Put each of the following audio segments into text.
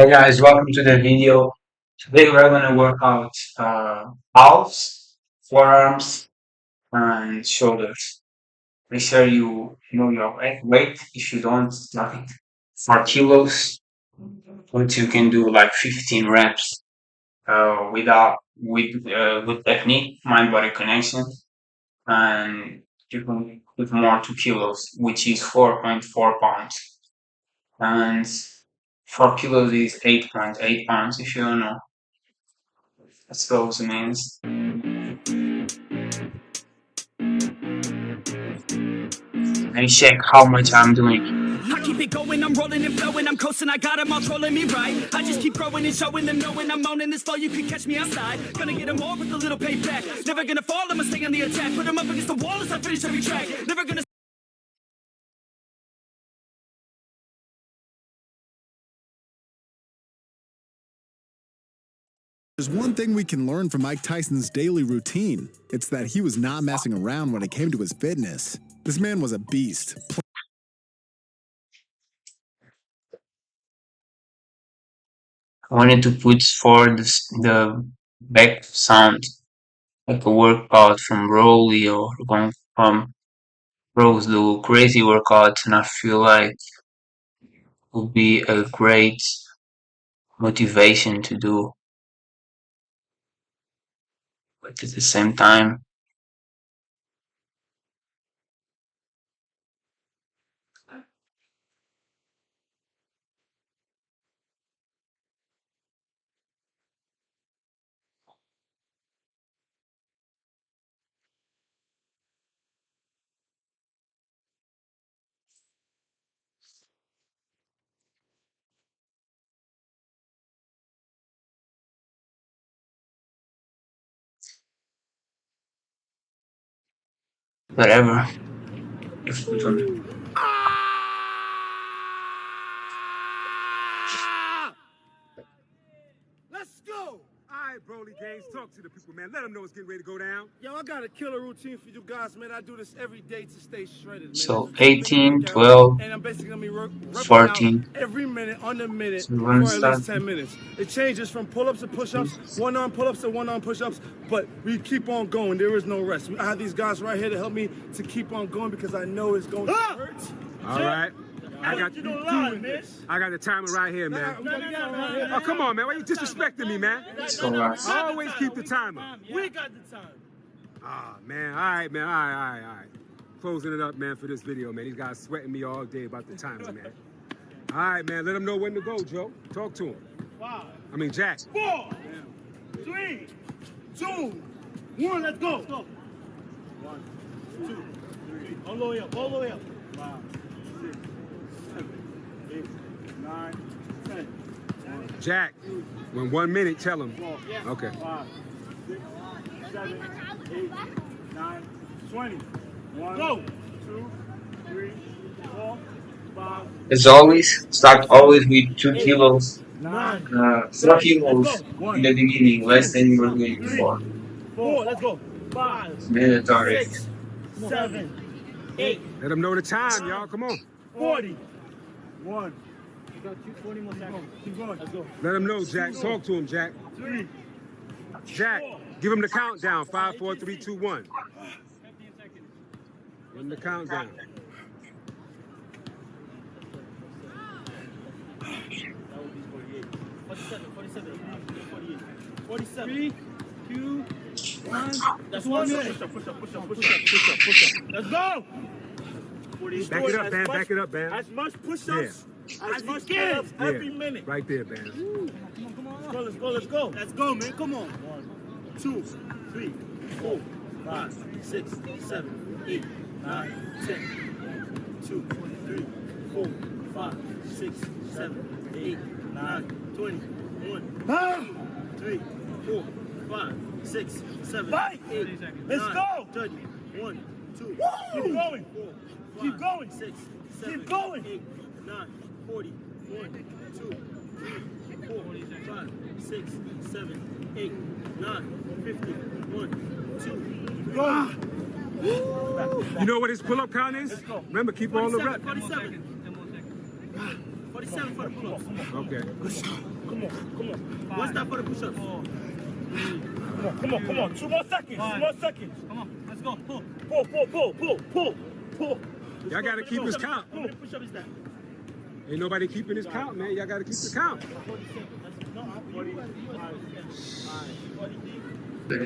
Hey guys, welcome to the video. Today we're gonna work out calves, forearms, and shoulders. Make sure you know your weight. If you don't, like 4 kilos, which you can do like 15 reps with good technique, mind body connection, and you can put more 2 kilos, which is 4.4 pounds, and 4 kilos is 8.8 pounds. If you don't know. Let's go, means. Let me check how much I'm doing. I keep it going, I'm rolling and flowing, I'm coasting, I got them all trolling me right. I just keep growing and showing them knowing I'm owning this flow, you can catch me outside. Gonna get them all with a little payback. Never gonna fall, I'ma stay on the attack. Put them up against the wall as I finish every track. Never gonna. There's one thing we can learn from Mike Tyson's daily routine. It's that he was not messing around when it came to his fitness. This man was a beast. I wanted to put for the back sound like a workout from Rolly or going from Rose do crazy workouts, and I feel like it would be a great motivation to do. But at the same time, whatever. If we don't- Let's go! All right, Broly Games, talk to the people, man. Let them know it's getting ready to go down. Yo, I got a killer routine for you guys, man. I do this every day to stay shredded, man. So It's a 10-minute 18, workout, 12, and I'm basically gonna be repping out 14. every minute on the minute So we're gonna for at start. least 10 minutes. It changes from pull-ups to push-ups, one-arm pull-ups to one-arm push-ups, but we keep on going. There is no rest. I have these guys right here to help me to keep on going because I know it's going to hurt. All right. I got you doing this. I got the timer right here, man. Oh, come on, man. Why you disrespecting me, man? So I always keep the timer. We got the time. Ah, man. All right, man. All right. Closing it up, man, for this video, man. These guys sweating me all day about the timer, man. All right, man. Let them know when to go, Joe. Talk to them. Jack. 4, 3, 2, 1. Let's go. 1, 2, 3. All the way up. All the way up. 5, 6, 7, 8, 9, 10. Jack, when 1 minute, tell him. Okay. 5, 6, 7, 8, 9, 20. 1, go. 2, 3, 4, 5. as always, start always with 2 kilos. 9, 4 kilos in the beginning, less than you were doing before. 4. Let's go. 5, It's mandatory. 6, 7, 8. Let them know the time, y'all. Come on. 40. 1. You got 20 more seconds. Keep going. Let's go. Let them know, Jack. Talk to him, Jack. 3. Jack, give him the countdown. 5, 4, 3, 2, 1. Give him the countdown. 47. 3, 2, 1. That's 1 minute. Push up. Let's go. Back it up, man. Back it up, man. As much push-ups as much push-ups every minute. Right there, man. Come on. Let's go. Let's go, man. Come on. 1, 2, 3, 4, 5, 6, 7, 8, 9, 10. 2, 3, 4, 5, 6, 7, 8, 9, 20. 1, 3, 4, 5, 6, 7, 8, let's go. 30. 1, 2, keep going. 4, keep going. 6, 7, keep going. 8, 9, 40. 1, 2, 3, 4, 5, 6, 7, 8, 9, 50. 1, 2, go. You know what his pull-up count is? Remember, keep all the reps. 47. 7 for the pull-ups. Okay. Come on. What's that for the push-ups? Come on. 2 more seconds. 2 more seconds. Come on, let's go. Pull. Pull. Y'all got to keep his count. How many push-ups is that? Ain't nobody keeping his count, man. Y'all got to keep the count. The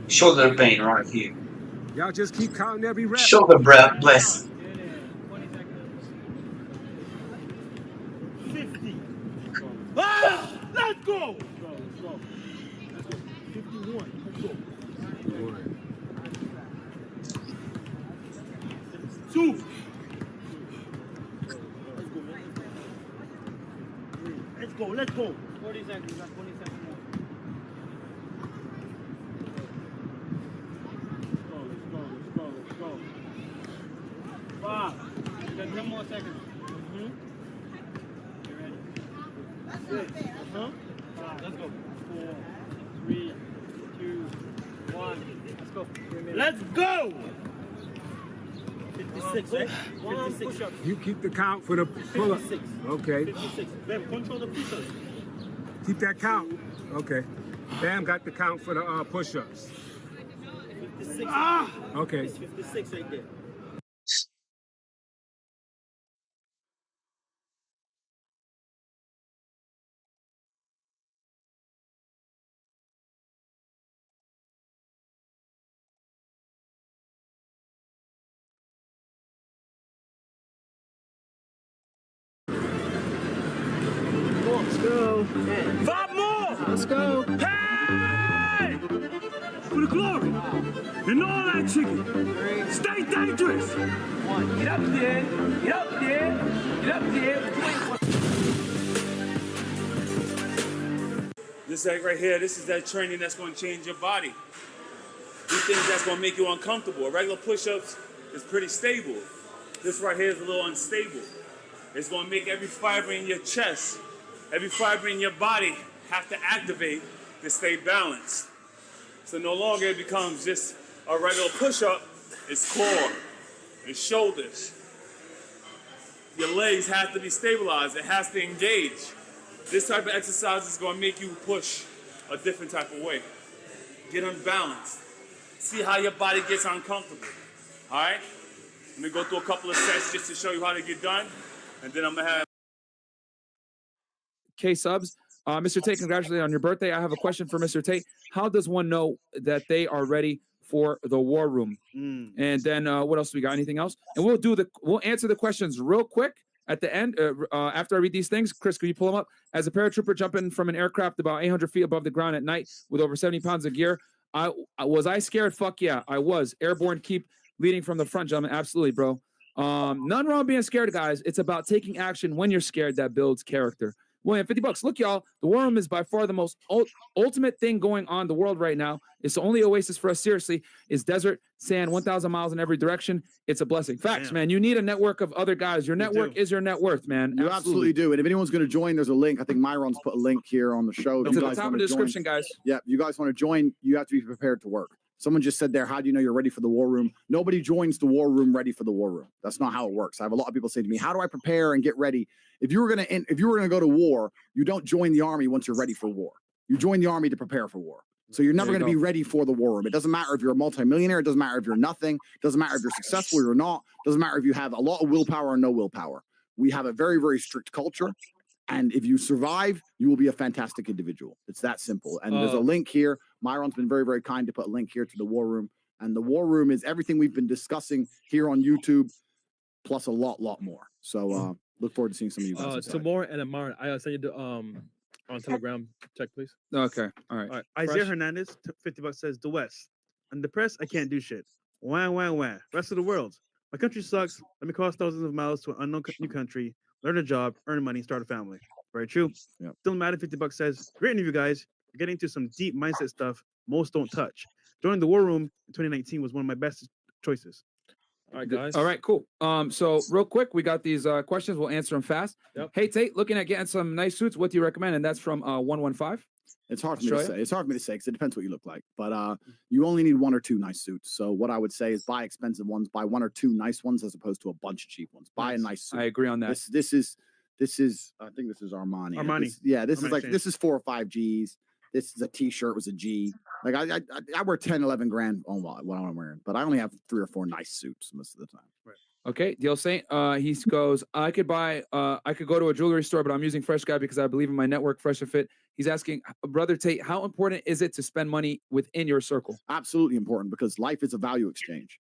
shoulder pain right here. Y'all just keep counting every rep. Shoulder bless. 50. Ah! Let's go. 51. Let's go. 2. Let's go. 40 seconds. You got 20 seconds more. Let's go. 5. You got 10 more seconds. You ready? 6. 5. Let's go. 4, 3, 2, 1. Let's go. 3 minutes. Let's go. 56, right? 56 push-ups. You keep the count for the pull-up. 56. Okay. 56. Bam, control the push-ups. Keep that count. Okay. Bam got the count for the push-ups. 56. Okay. It's 56 right there. Let's go. 5 more. Let's go. Hey! For the glory. And all that chicken. Stay dangerous. 1. Get up there. This right here, this is that training that's going to change your body. Do things that's going to make you uncomfortable. Regular push-ups is pretty stable. This right here is a little unstable. It's going to make every fiber in your chest, every fiber in your body have to activate to stay balanced. So no longer it becomes just a regular push-up, it's core, it's shoulders. Your legs have to be stabilized, it has to engage. This type of exercise is going to make you push a different type of way. Get unbalanced. See how your body gets uncomfortable. All right? Let me go through a couple of sets just to show you how to get done, and then I'm going to have K-Subs. Mr. Tate, congratulations on your birthday. I have a question for Mr. Tate. How does one know that they are ready for the war room? And then what else we got? Anything else? And we'll answer the questions real quick at the end. After I read these things, Chris, can you pull them up? As a paratrooper jumping from an aircraft about 800 feet above the ground at night with over 70 pounds of gear, was I scared? Fuck yeah, I was. Airborne, keep leading from the front, gentlemen. Absolutely, bro. None wrong being scared, guys. It's about taking action when you're scared that builds character. William, $50. Look, y'all, the war room is by far the most ultimate thing going on in the world right now. It's the only oasis for us, seriously. It's desert, sand, 1,000 miles in every direction. It's a blessing. Facts, man. You need a network of other guys. Your network is your net worth, man. You absolutely do. And if anyone's going to join, there's a link. I think Myron's put a link here on the show. It's at the top of the description, guys. Yeah, you guys want to join, you have to be prepared to work. Someone just said there, how do you know you're ready for the war room? Nobody joins the war room ready for the war room. That's not how it works. I have a lot of people say to me, how do I prepare and get ready? If you were going to go to war, you don't join the army once you're ready for war. You join the army to prepare for war. So you're never going to be ready for the war room. It doesn't matter if you're a multimillionaire. It doesn't matter if you're nothing. It doesn't matter if you're successful or not. It doesn't matter if you have a lot of willpower or no willpower. We have a very, very strict culture. And if you survive, you will be a fantastic individual. It's that simple. And there's a link here. Myron's been very, very kind to put a link here to the war room. And the war room is everything we've been discussing here on YouTube, plus a lot more. So look forward to seeing some of you guys. Tomorrow and tomorrow, I'll send you the on Telegram. Check, please. Okay. All right. Isaiah Hernandez, $50 says, the West. I'm depressed. I can't do shit. Wah. Rest of the world. My country sucks. Let me cross thousands of miles to an unknown new country, learn a job, earn money, start a family. Very true. Yeah. Still mad at $50 says, great interview, guys. You're getting into some deep mindset stuff most don't touch. Joining the war room in 2019 was one of my best choices. All right, guys. All right, cool. So real quick, we got these questions. We'll answer them fast. Yep. Hey, Tate, looking at getting some nice suits. What do you recommend? And that's from 115. It's hard for me to say. It's hard for me to say because it depends what you look like. But you only need 1 or 2 nice suits. So what I would say is buy expensive ones, buy 1 or 2 nice ones as opposed to a bunch of cheap ones. Buy a nice suit. I agree on that. This is This is, I think this is Armani. Armani. This is Armani like, chain. this is 4 or 5 G's. This is a T-shirt was a G. Like I wear 10, 11 grand on what I'm wearing, but I only have 3 or 4 nice suits most of the time. Right. Okay, Deal Saint. He goes, I could go to a jewelry store, but I'm using Fresh Guy because I believe in my network, Fresh and Fit. He's asking, Brother Tate, how important is it to spend money within your circle? Absolutely important, because life is a value exchange.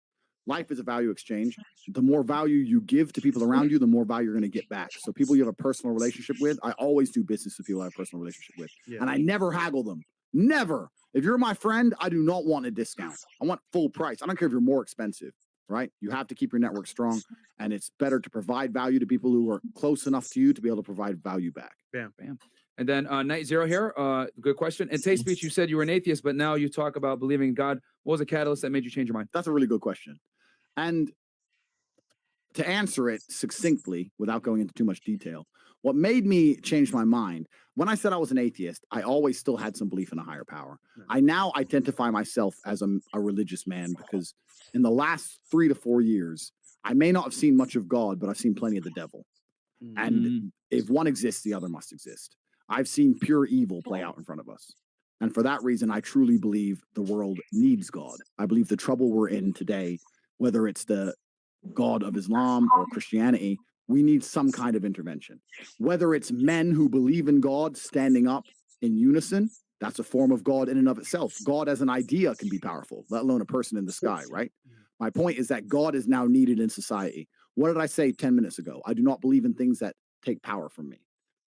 Life is a value exchange. The more value you give to people around you, the more value you're going to get back. So people you have a personal relationship with, I always do business with people I have a personal relationship with. Yeah. And I never haggle them. Never. If you're my friend, I do not want a discount. I want full price. I don't care if you're more expensive, right? You have to keep your network strong, and it's better to provide value to people who are close enough to you to be able to provide value back. Bam. Bam. And then Night Zero here, good question. In Tate speech, you said you were an atheist, but now you talk about believing in God. What was the catalyst that made you change your mind? That's a really good question. And to answer it succinctly, without going into too much detail, what made me change my mind, when I said I was an atheist, I always still had some belief in a higher power. I now identify myself as a religious man, because in the last 3 to 4 years, I may not have seen much of God, but I've seen plenty of the devil. And if one exists, the other must exist. I've seen pure evil play out in front of us. And for that reason, I truly believe the world needs God. I believe the trouble we're in today, whether it's the God of Islam or Christianity, we need some kind of intervention. Whether it's men who believe in God standing up in unison, that's a form of God in and of itself. God as an idea can be powerful, let alone a person in the sky, right? My point is that God is now needed in society. What did I say 10 minutes ago? I do not believe in things that take power from me.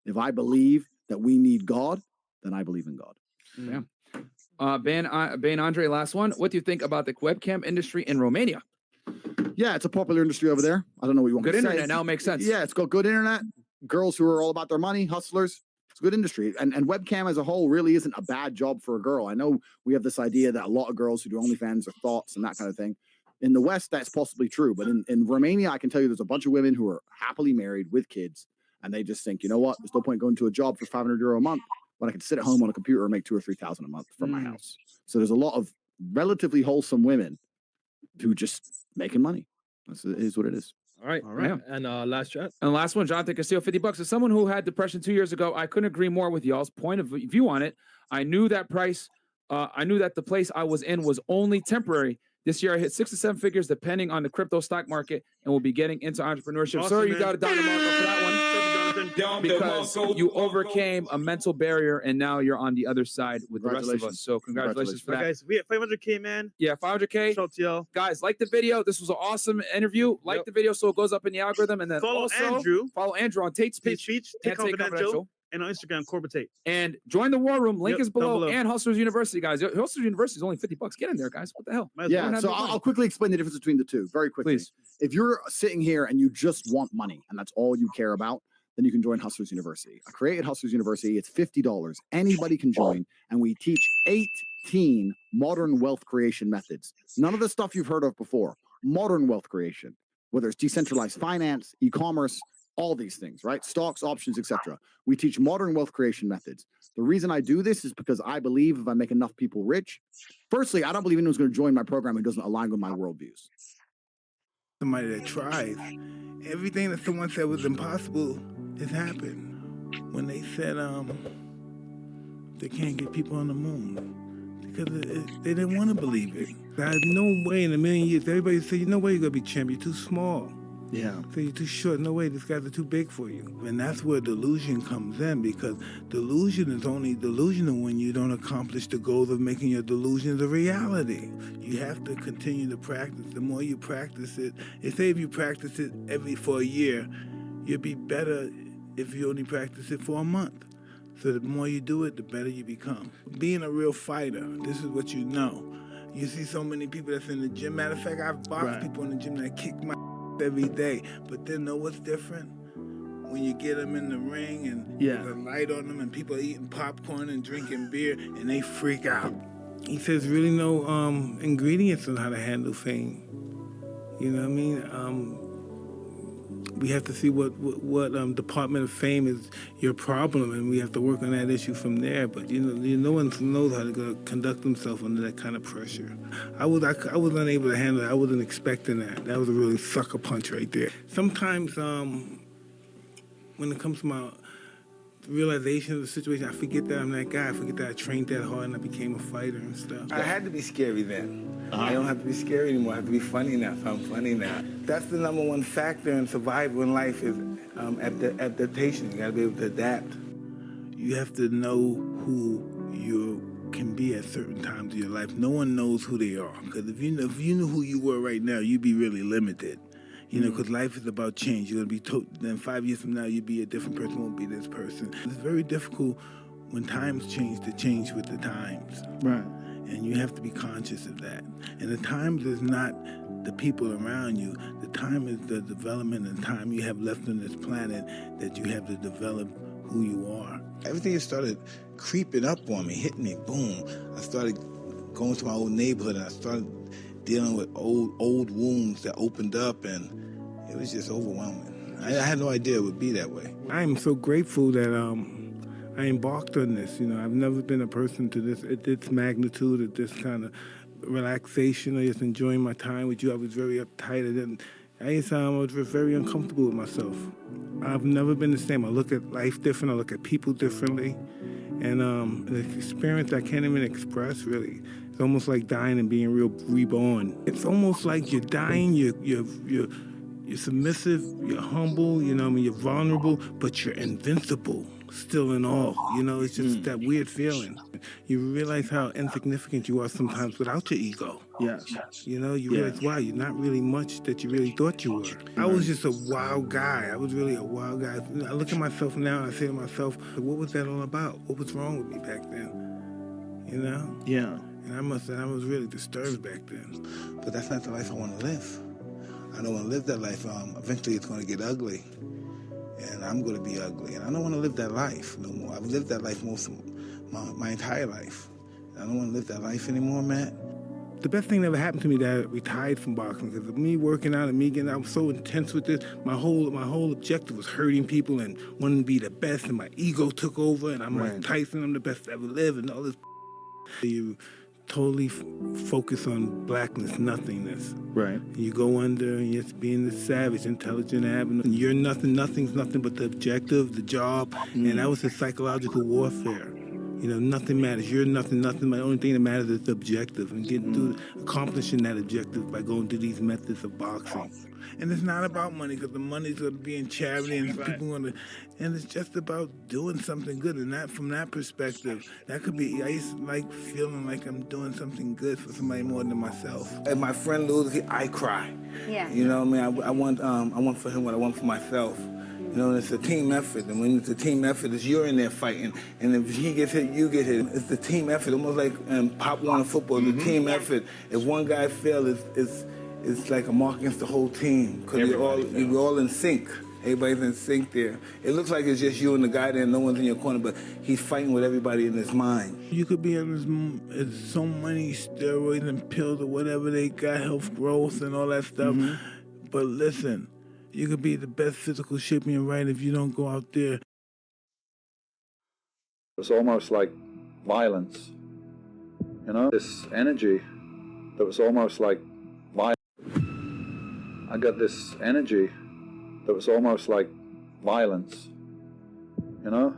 If I believe that we need God, then I believe in God. Yeah. Ben Andre, last one. What do you think about the webcam industry in Romania? Yeah, it's a popular industry over there. I don't know what you want Good to say. internet now makes sense. Yeah, it's got good internet. Girls who are all about their money, hustlers. It's a good industry. And webcam as a whole really isn't a bad job for a girl. I know we have this idea that a lot of girls who do OnlyFans are thoughts and that kind of thing. In the West, that's possibly true. But in Romania, I can tell you there's a bunch of women who are happily married with kids. And they just think, you know what? There's no point going to a job for €500 a month when I can sit at home on a computer and make 2,000 or 3,000 a month from my house. So there's a lot of relatively wholesome women who just making money. It is what it is. All right. Yeah. And last chat. And last one, Jonathan Castillo, $50. As someone who had depression 2 years ago, I couldn't agree more with y'all's point of view on it. I knew that the place I was in was only temporary. This year, I hit 6 to 7 figures depending on the crypto stock market, and will be getting into entrepreneurship. Awesome, Sir, you man. got a Dr. Marco for that one. Because you overcame a mental barrier, and now you're on the other side with the rest of us. So congratulations for All right, that. guys, we have 500K, man. Yeah, 500K. Shout out to y'all. Guys, like the video. This was an awesome interview. Like the video so it goes up in the algorithm. And then Follow also Andrew. follow Andrew on Tate Speech. Tate Confidential. And on Instagram, Corbett Tate. And join the War Room. Link Yep, is below. down below. And Hustlers University, guys. Hustlers University is only $50. Get in there, guys. What the hell? Might as well. Yeah, have so no money. I'll quickly explain the difference between the two very quickly. Please. If you're sitting here and you just want money and that's all you care about, then you can join Hustlers University. I created Hustlers University. It's $50. Anybody can join, and we teach 18 modern wealth creation methods. None of the stuff you've heard of before. Modern wealth creation, whether it's decentralized finance, e-commerce, all these things, right? Stocks, options, etc. We teach modern wealth creation methods. The reason I do this is because I believe if I make enough people rich, firstly, I don't believe anyone's going to join my program who doesn't align with my worldviews. Somebody that tries. Everything that someone said was impossible has happened. When they said they can't get people on the moon because they didn't want to believe it. There's no way in a million years. Everybody said, "No way you're gonna be champ. You're too small. Yeah. So you're too short. No way. These guys are too big for you." And that's where delusion comes in, because delusion is only delusional when you don't accomplish the goals of making your delusions a reality. You have to continue to practice. The more you practice it, say if you practice it for a year, you'll be better if you only practice it for a month. So the more you do it, the better you become. Being a real fighter, this is what you know. You see so many people that's in the gym. Matter of fact, I've boxed people in the gym that kick my every day. But then know what's different? When you get them in the ring and there's a light on them and people are eating popcorn and drinking beer and they freak out. He says really no ingredients on how to handle fame. You know what I mean? We have to see what Department of Fame is your problem, and we have to work on that issue from there. But no one knows how to conduct themselves under that kind of pressure. I was unable to handle it. I wasn't expecting that. That was a really sucker punch right there. Sometimes when when it comes to my realization of the situation, I forget that I'm that guy. I forget that I trained that hard and I became a fighter and stuff. I had to be scary then. I don't have to be scary anymore. I have to be funny now, so I'm funny now. That's the number one factor in survival in life is adaptation. You gotta be able to adapt. You have to know who you can be at certain times of your life. No one knows who they are. Because if you knew who you were right now, you'd be really limited. You know, because life is about change. You're going to be then 5 years from now, you'll be a different person, won't be this person. It's very difficult when times change to change with the times. Right. And you have to be conscious of that. And the times is not the people around you. The time is the development and time you have left on this planet that you have to develop who you are. Everything just started creeping up on me, hitting me, boom. I started going to my old neighborhood and I started dealing with old wounds that opened up, and it was just overwhelming. I had no idea it would be that way. I am so grateful that I embarked on this. You know, I've never been a person to this at this magnitude, at this kind of relaxation, or just enjoying my time with you. I was very uptight, and I was very uncomfortable with myself. I've never been the same. I look at life different. I look at people differently, and an experience I can't even express really. It's almost like dying and being reborn. It's almost like you're dying, you're submissive, you're humble, you know what I mean, you're vulnerable, but you're invincible, still in all. You know, it's just that weird feeling. You realize how insignificant you are sometimes without your ego. Yes. You know, you realize, wow, you're not really much that you really thought you were. I was just a wild guy. I was really a wild guy. I look at myself now and I say to myself, what was that all about? What was wrong with me back then? You know? Yeah. And I was really disturbed back then. But that's not the life I want to live. I don't want to live that life. Eventually it's going to get ugly. And I'm going to be ugly. And I don't want to live that life no more. I've lived that life most of my entire life. I don't want to live that life anymore, Matt. The best thing that ever happened to me that I retired from boxing, because of me working out and me getting out, I was so intense with this. My whole objective was hurting people and wanting to be the best, and my ego took over, and I'm like Tyson, I'm the best to ever live, and all this. You totally focus on blackness, nothingness. Right. You go under and you're just being the savage, intelligent, and you're nothing, nothing's nothing but the objective, the job, and that was the psychological warfare. You know, nothing matters. You're nothing, nothing. The only thing that matters is the objective, and getting through, accomplishing that objective by going through these methods of boxing. And it's not about money, because the money's going to be in charity, and people going to, and it's just about doing something good. And that, from that perspective, that could be. I used to like feeling like I'm doing something good for somebody more than myself. And my friend loses, I cry. Yeah. You know what I mean? I want for him what I want for myself. You know, it's a team effort, and when it's a team effort, it's you're in there fighting, and if he gets hit, you get hit. It's the team effort, almost like Pop Warner football. It's a team effort. If one guy fails, it's like a mark against the whole team, because we're all in sync. Everybody's in sync there. It looks like it's just you and the guy there, and no one's in your corner, but he's fighting with everybody in his mind. You could be on so many steroids and pills or whatever they got, health growth and all that stuff, but listen, you could be the best physical shape in your right if you don't go out there. It's almost like violence, you know, this energy that was almost like violence. I got this energy that was almost like violence, you know?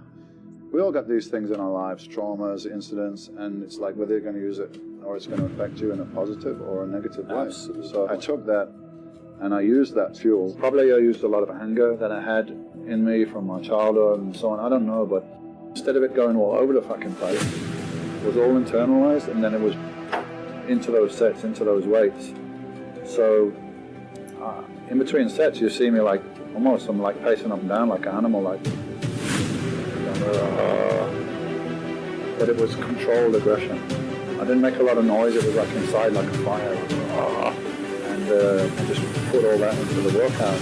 We all got these things in our lives, traumas, incidents, and it's like whether you're going to use it or it's going to affect you in a positive or a negative way. So I took that and I used that fuel. Probably I used a lot of anger that I had in me from my childhood and so on, I don't know, but instead of it going all over the fucking place, it was all internalized, and then it was into those sets, into those weights. So in between sets you see me like, almost I'm like pacing up and down like an animal, like, but it was controlled aggression. I didn't make a lot of noise, it was like inside like a fire, and I just put all that into the workout.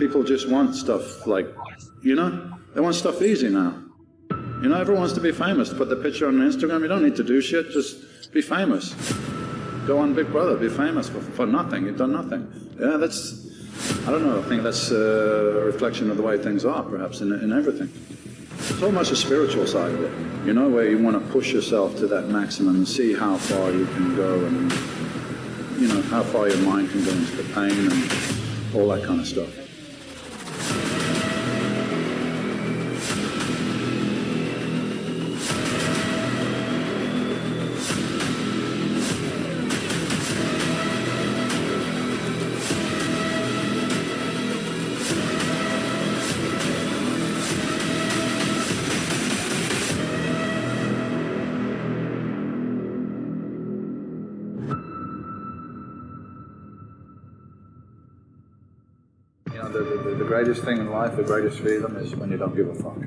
People just want stuff like, you know, they want stuff easy now. You know, everyone wants to be famous. Put the picture on Instagram. You don't need to do shit. Just be famous. Go on Big Brother. Be famous for nothing. You've done nothing. Yeah, that's, I don't know. I think that's a reflection of the way things are, perhaps, in everything. It's almost a spiritual side of it, you know, where you want to push yourself to that maximum and see how far you can go and, you know, how far your mind can go into the pain and all that kind of stuff. You know, the greatest thing in life, the greatest freedom is when you don't give a fuck.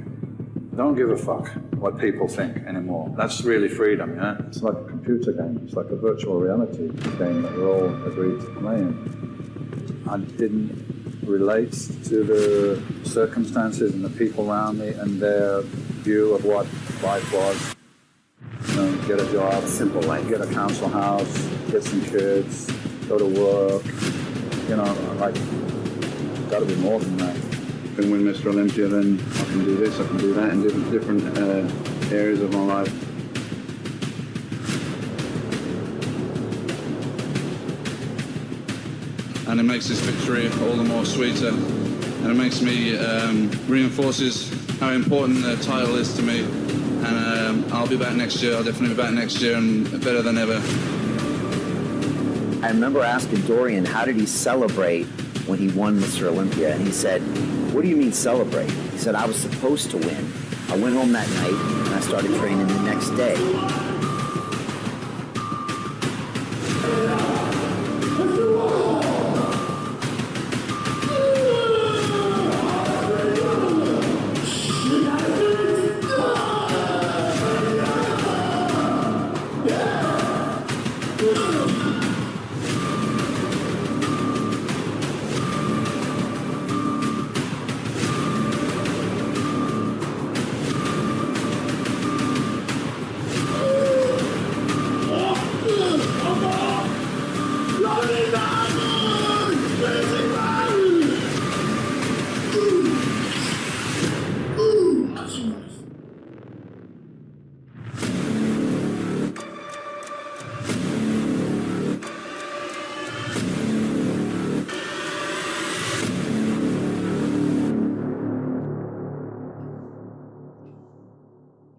Don't give a fuck what people think anymore. That's really freedom, yeah? It's like a computer game. It's like a virtual reality game that we're all agreed to play in. I didn't relate to the circumstances and the people around me and their view of what life was. You know, get a job, simple life, get a council house, get some kids, go to work, you know, like, got to be more than that. Can win Mr. Olympia, then I can do this, I can do that in different areas of my life. And it makes this victory all the more sweeter. And it makes me, reinforces how important the title is to me. And I'll be back next year, I'll definitely be back next year and better than ever. I remember asking Dorian, how did he celebrate when he won Mr. Olympia? And he said, what do you mean celebrate? He said, I was supposed to win. I went home that night and I started training the next day.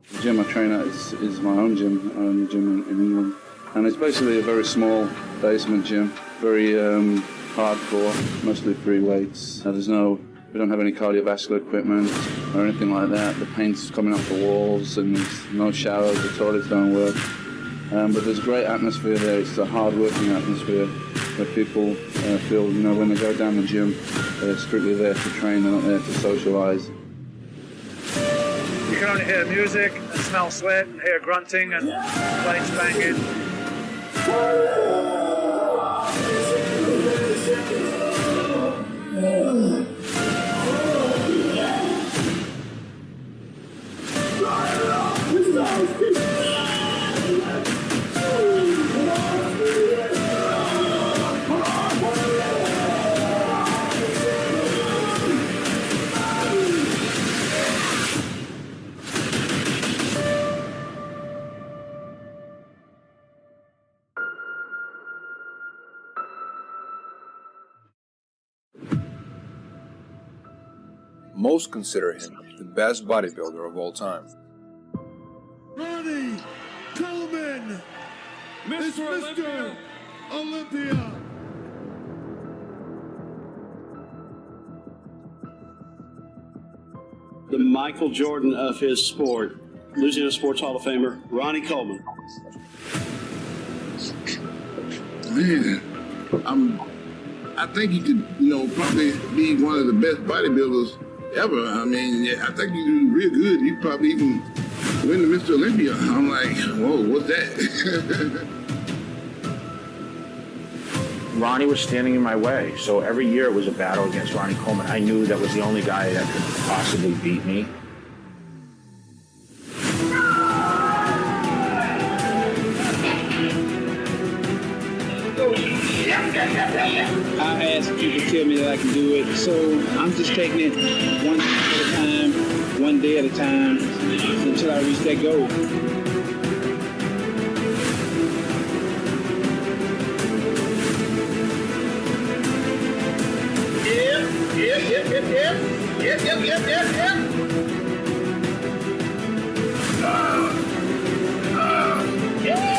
The gym I train at is my own gym. I own a gym in England. And it's basically a very small basement gym, very hardcore, mostly free weights. We don't have any cardiovascular equipment or anything like that. The paint's coming off the walls and there's no showers, the toilets don't work. But there's a great atmosphere there. It's a hard-working atmosphere where people feel, you know, when they go down the gym, they're strictly there to train, they're not there to socialize. You can only hear music and smell sweat and hear grunting and plates banging. Most consider him the best bodybuilder of all time. Ronnie Coleman, Mr. Olympia. The Michael Jordan of his sport, Louisiana Sports Hall of Famer, Ronnie Coleman. Man, I think you could, probably be one of the best bodybuilders ever. I mean, yeah, I think you do real good. You probably even win the Mr. Olympia. I'm like, whoa, what's that? Ronnie was standing in my way. So every year it was a battle against Ronnie Coleman. I knew that was the only guy that could possibly beat me. I ask people to tell me that I can do it, so I'm just taking it one step at a time, one day at a time, until I reach that goal. Yep.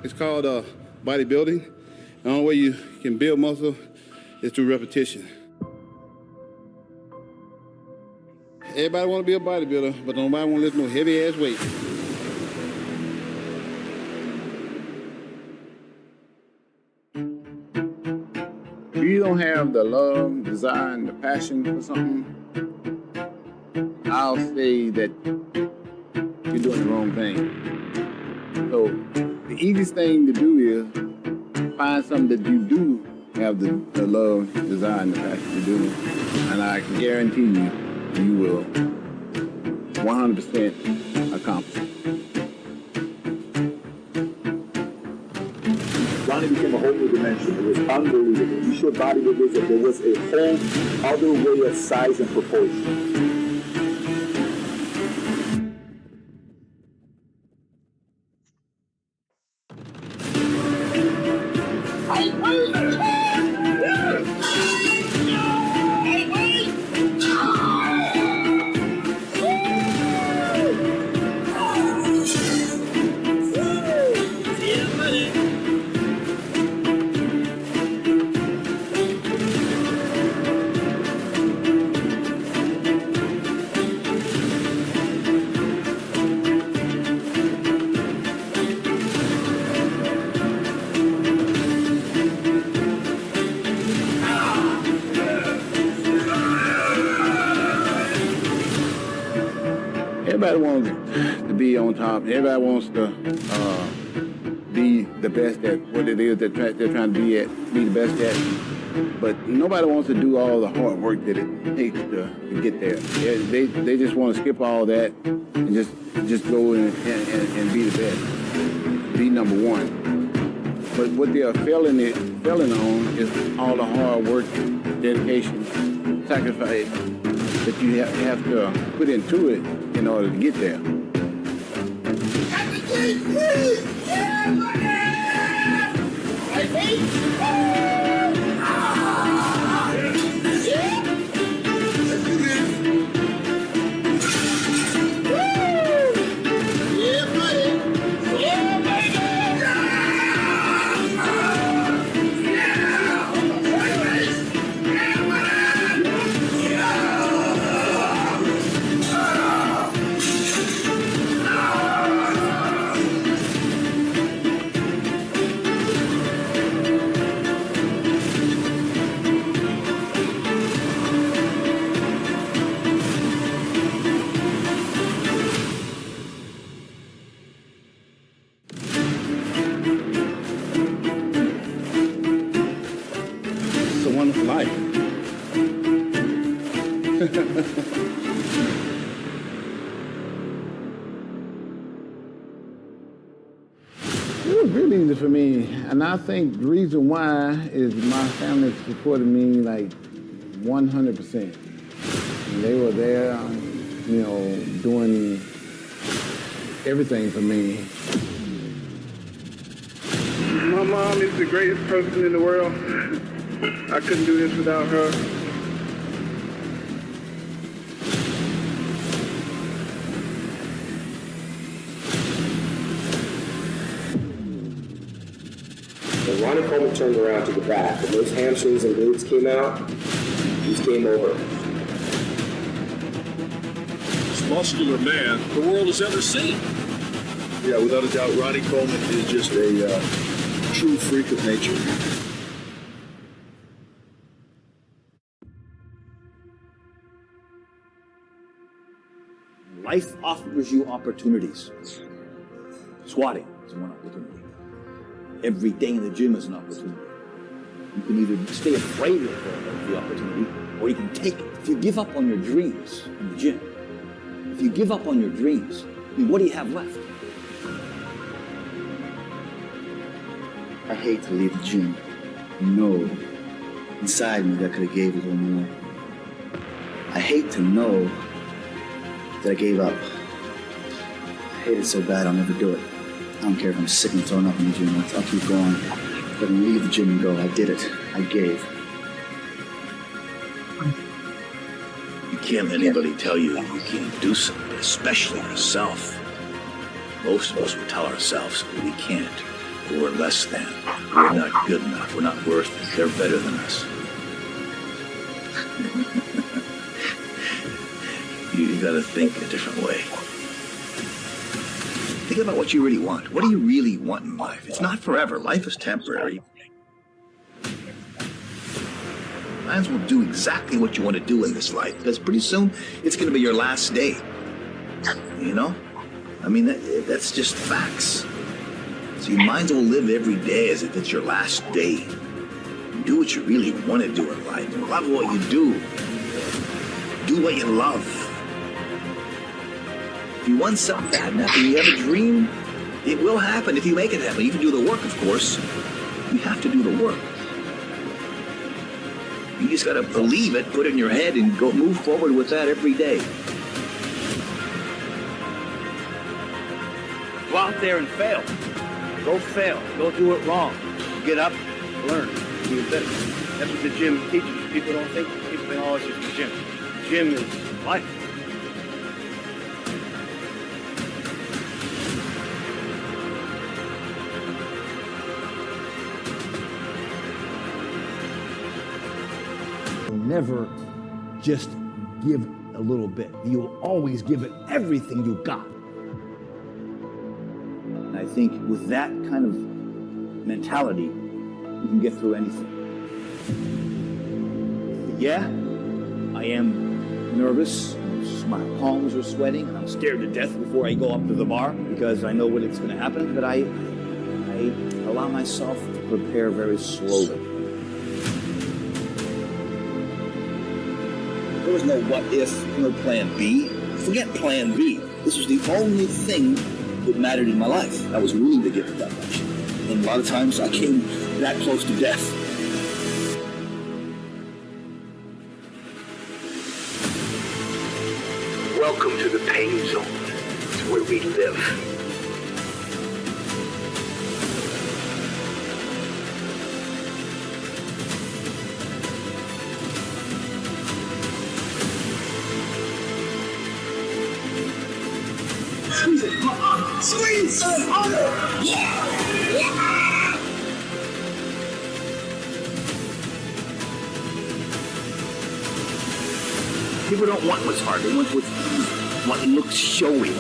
It's called bodybuilding. The only way you can build muscle is through repetition. Everybody want to be a bodybuilder, but nobody want to lift no heavy ass weight. If you don't have the love, desire, and the passion for something, I'll say that you're doing the wrong thing. So the easiest thing to do is find something that you do have the love, desire, and the passion to do. And I can guarantee you, you will 100% accomplish it. Ronnie became a whole new dimension. It was unbelievable. You showed bodybuilders that there was a whole other way of size and proportion. Everybody wants to be on top. Everybody wants to be the best at what it is that they're trying to be the best at. But nobody wants to do all the hard work that it takes to get there. They just want to skip all that and just go and be the best, be number one. But what they are failing on is all the hard work, dedication, sacrifice that you have to put into it in order to get there. Hi. It was really easy for me, and I think the reason why is my family supported me like 100%. They were there, you know, doing everything for me. My mom is the greatest person in the world. I couldn't do this without her. When Ronnie Coleman turned around to the back, and those hamstrings and glutes came out, he's game over. Most muscular man the world has ever seen. Yeah, without a doubt, Ronnie Coleman is just a true freak of nature. Life offers you opportunities. Squatting is one opportunity. Every day in the gym is an opportunity. You can either stay afraid of the opportunity, or you can take it. If you give up on your dreams in the gym, if you give up on your dreams, I mean, what do you have left? I hate to leave the gym. No, inside me that could have gave a little more. I hate to know that I gave up. I hate it so bad I'll never do it. I don't care if I'm sick and thrown up in the gym. I'll keep going. But I'll leave the gym and go. I did it. I gave. You can't let anybody tell you you can't do something, especially yourself. Most of us will tell ourselves we can't, or we're less than, we're not good enough, we're not worth it, they're better than us. You gotta think a different way. Think about what you really want. What do you really want in life? It's not forever. Life is temporary. Might as well do exactly what you want to do in this life, because pretty soon it's going to be your last day. You know? I mean, that's just facts. So you might as well live every day as if it's your last day. Do what you really want to do in life. Love what you do. Do what you love. If you want something bad enough and you have a dream, it will happen if you make it happen. You can do the work, of course. You have to do the work. You just gotta believe it, put it in your head, and go move forward with that every day. Go out there and fail. Go fail. Go do it wrong. Get up, learn, do it better. That's what the gym teaches. People don't think. People think, oh, it's just the gym. The gym is life. Never just give a little bit. You'll always give it everything you got. And I think with that kind of mentality, you can get through anything. But yeah, I am nervous. My palms are sweating, and I'm scared to death before I go up to the bar because I know what it's going to happen. But I allow myself to prepare very slowly. There was no what if, no plan B. Forget plan B. This was the only thing that mattered in my life. I was willing to give it that much. And a lot of times I came that close to death. Welcome to the pain zone. It's where we live. Squeeze! Yeah! People don't want what's hard. They want what looks showy.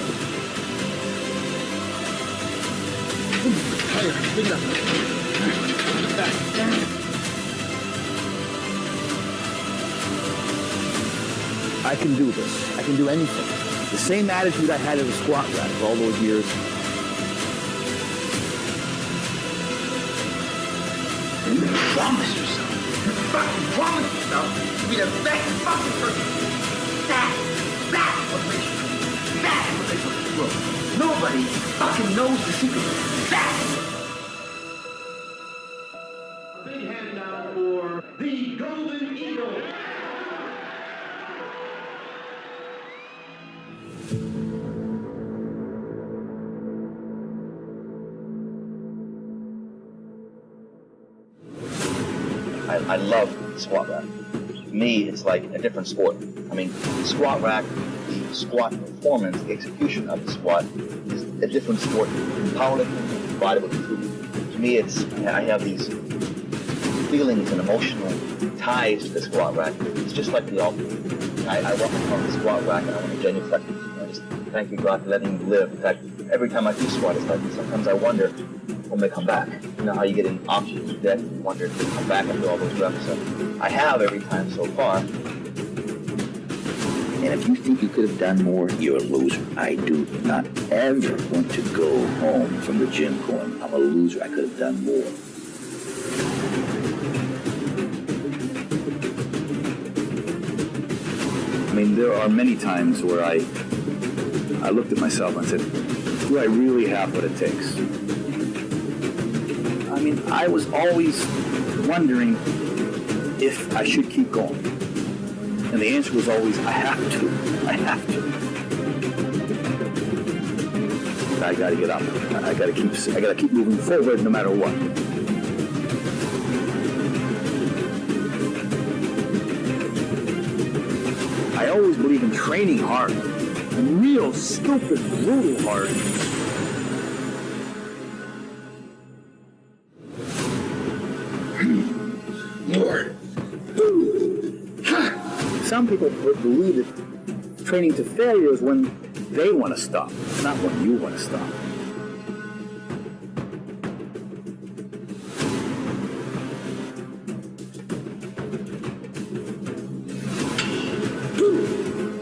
I can do this. I can do anything. The same attitude I had as a squat rack for all those years. You promise yourself fucking promise yourself to be the best fucking person. That's what makes you grow. Nobody fucking knows the secret. A big hand now for the Golden Eagle. I love squat rack. To me, it's like a different sport. I mean, squat rack, the squat performance, the execution of the squat is a different sport from powerlifting, bodybuilding. To me, I have these feelings and emotional ties to the squat rack. It's just like the altar. I walk upon the squat rack and I want to genuflect. I just thank you, God, for letting me live. In fact, every time I do squat, it's like sometimes I wonder when they come back. You know how you get in oxygen to death and wonder if they come back after all those reps. So I have every time so far. And if you think you could have done more, you're a loser. I do not ever want to go home from the gym going, I'm a loser, I could have done more. I mean, there are many times where I looked at myself and said, do I really have what it takes? I mean, I was always wondering if I should keep going. And the answer was always, I have to. I have to. I gotta get up. I gotta keep moving forward no matter what. I always believe in training hard. Real stupid, brutal hard. Some people believe that training to failure is when they want to stop, not when you want to stop.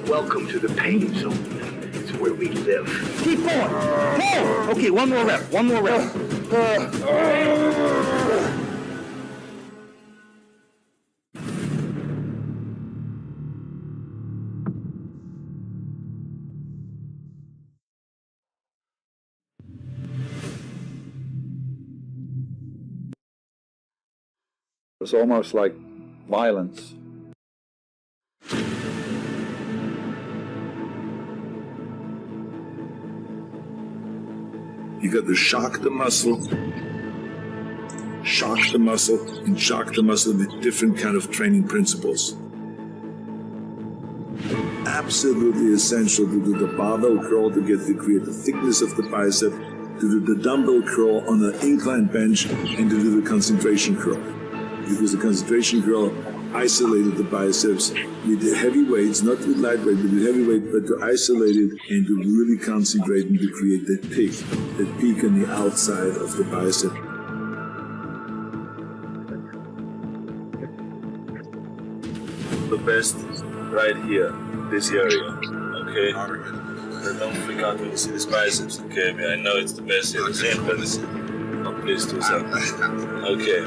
Welcome to the pain zone. It's where we live. Keep going. Pull. Okay, one more rep. One more rep. It's almost like violence. You got to shock the muscle, and shock the muscle with different kind of training principles. Absolutely essential to do the barbell curl to create the thickness of the bicep, to do the dumbbell curl on an incline bench, and to do the concentration curl. Because the concentration curl isolated the biceps with the heavy weights, not with lightweight, but with heavy weight, but to isolate it and to really concentrate and to create that peak on the outside of the bicep. The best right here, this area, okay? Then don't freak out when you see these biceps, okay? I mean, I know it's the best here, but please do something. Okay.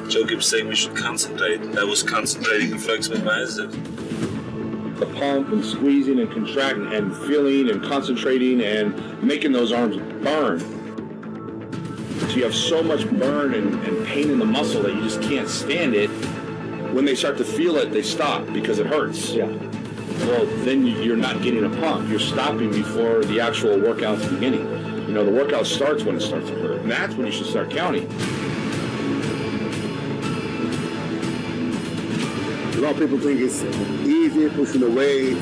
Joe keeps saying we should concentrate. I was concentrating to flex my biceps. The pump and squeezing and contracting and feeling and concentrating and making those arms burn. So you have so much burn and pain in the muscle that you just can't stand it. When they start to feel it, they stop because it hurts. Yeah. Well, then you're not getting a pump. You're stopping before the actual workout's beginning. You know, the workout starts when it starts to hurt. And that's when you should start counting. A lot of people think it's easy pushing the weight,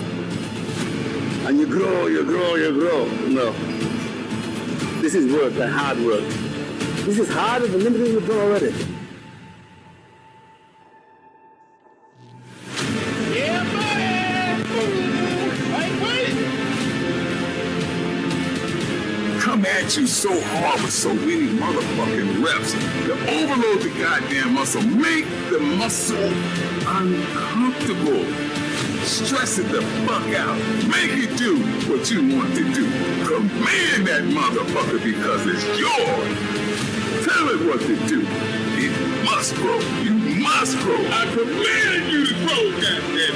and you grow. No. This is work, and hard work. This is harder than anything you've done already. Yeah, buddy! Come at you so hard with so many motherfucking reps to overload the goddamn muscle, make the muscle uncomfortable. Stress it the fuck out. Make it do what you want to do. Command that motherfucker because it's yours. Tell it what to do. It must grow. You must grow. I command you to grow, goddammit.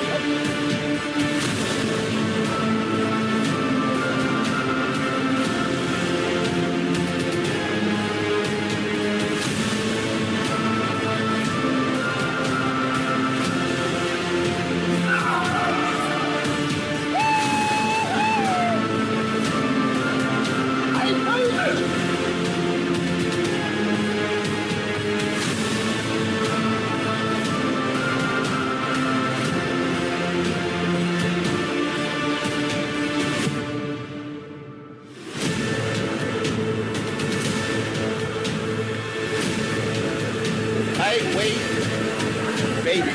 Hey, wait, baby.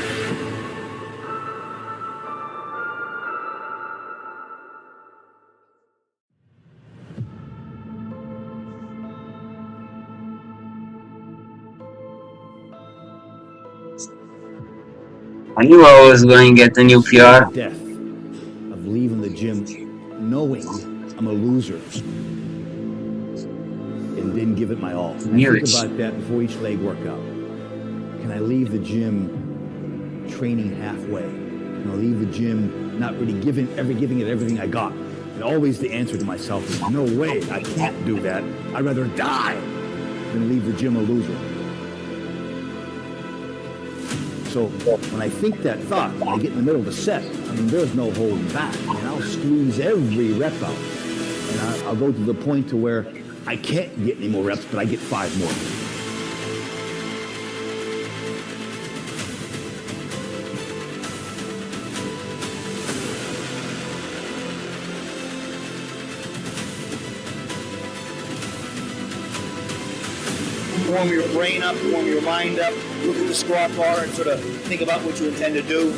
I knew I was going to get a new PR. Death of leaving the gym knowing I'm a loser and didn't give it my all. And I think about that before each leg workout. Can I leave the gym training halfway? Can I leave the gym not really giving it everything I got? And always the answer to myself is, no way, I can't do that. I'd rather die than leave the gym a loser. So when I think that thought, when I get in the middle of the set, I mean, there's no holding back. I mean, I'll squeeze every rep out. And I'll go to the point to where I can't get any more reps, but I get 5 more. Warm your brain up, warm your mind up, look at the squat bar and sort of think about what you intend to do.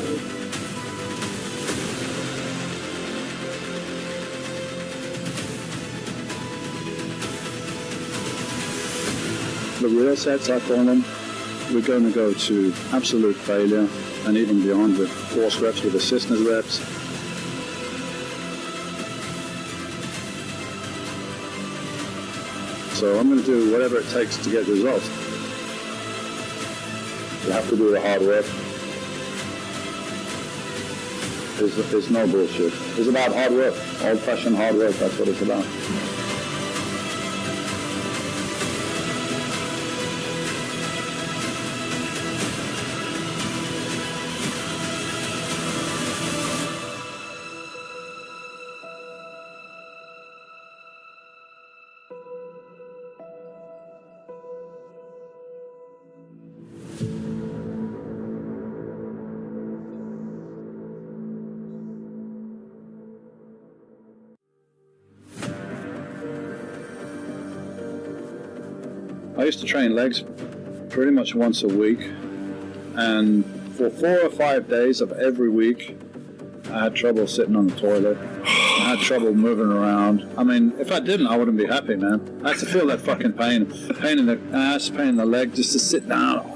The real sets, I call them, we're going to go to absolute failure and even beyond with force reps, with assistance reps. So I'm going to do whatever it takes to get results. You have to do the hard work. There's no bullshit. It's about hard work, old-fashioned hard work, that's what it's about. I used to train legs pretty much once a week, and for 4 or 5 days of every week, I had trouble sitting on the toilet. I had trouble moving around. I mean, if I didn't, I wouldn't be happy, man. I had to feel that fucking pain in the ass, pain in the leg, just to sit down.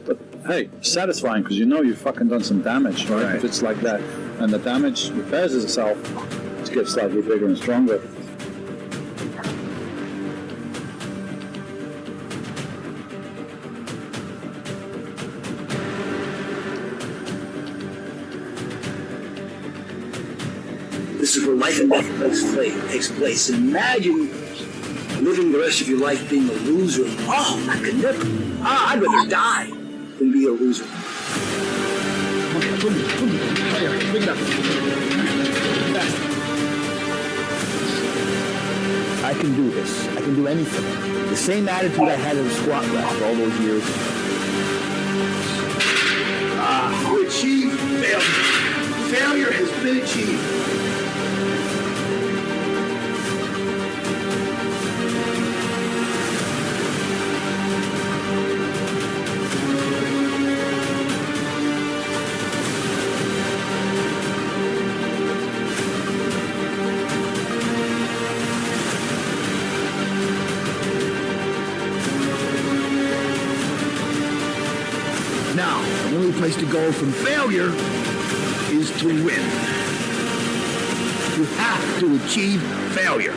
But hey, satisfying, because you know you've fucking done some damage, right? If it's like that, and the damage repairs itself to get slightly bigger and stronger. This is where life and death takes place. Imagine living the rest of your life being a loser. Oh, I could never. I'd rather die than be a loser. I can do this. I can do anything. The same attitude I had in the squat rack all those years. You achieved failure. Failure has been achieved. Now, the only place to go from failure is to win. You have to achieve failure.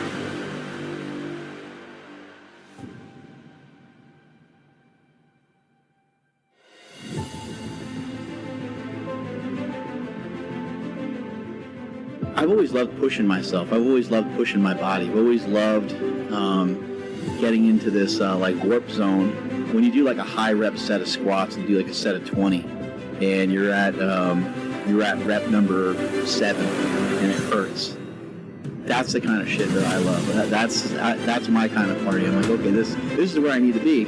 I've always loved pushing myself. I've always loved pushing my body. I've always loved getting into this like warp zone. When you do like a high rep set of squats and do like a set of 20, and you're at rep number 7, and it hurts. That's the kind of shit that I love. That's my kind of party. I'm like, okay, this is where I need to be.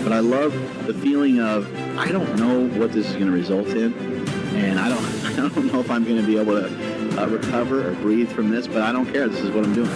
But I love the feeling of I don't know what this is going to result in, and I don't know if I'm going to be able to recover or breathe from this. But I don't care. This is what I'm doing.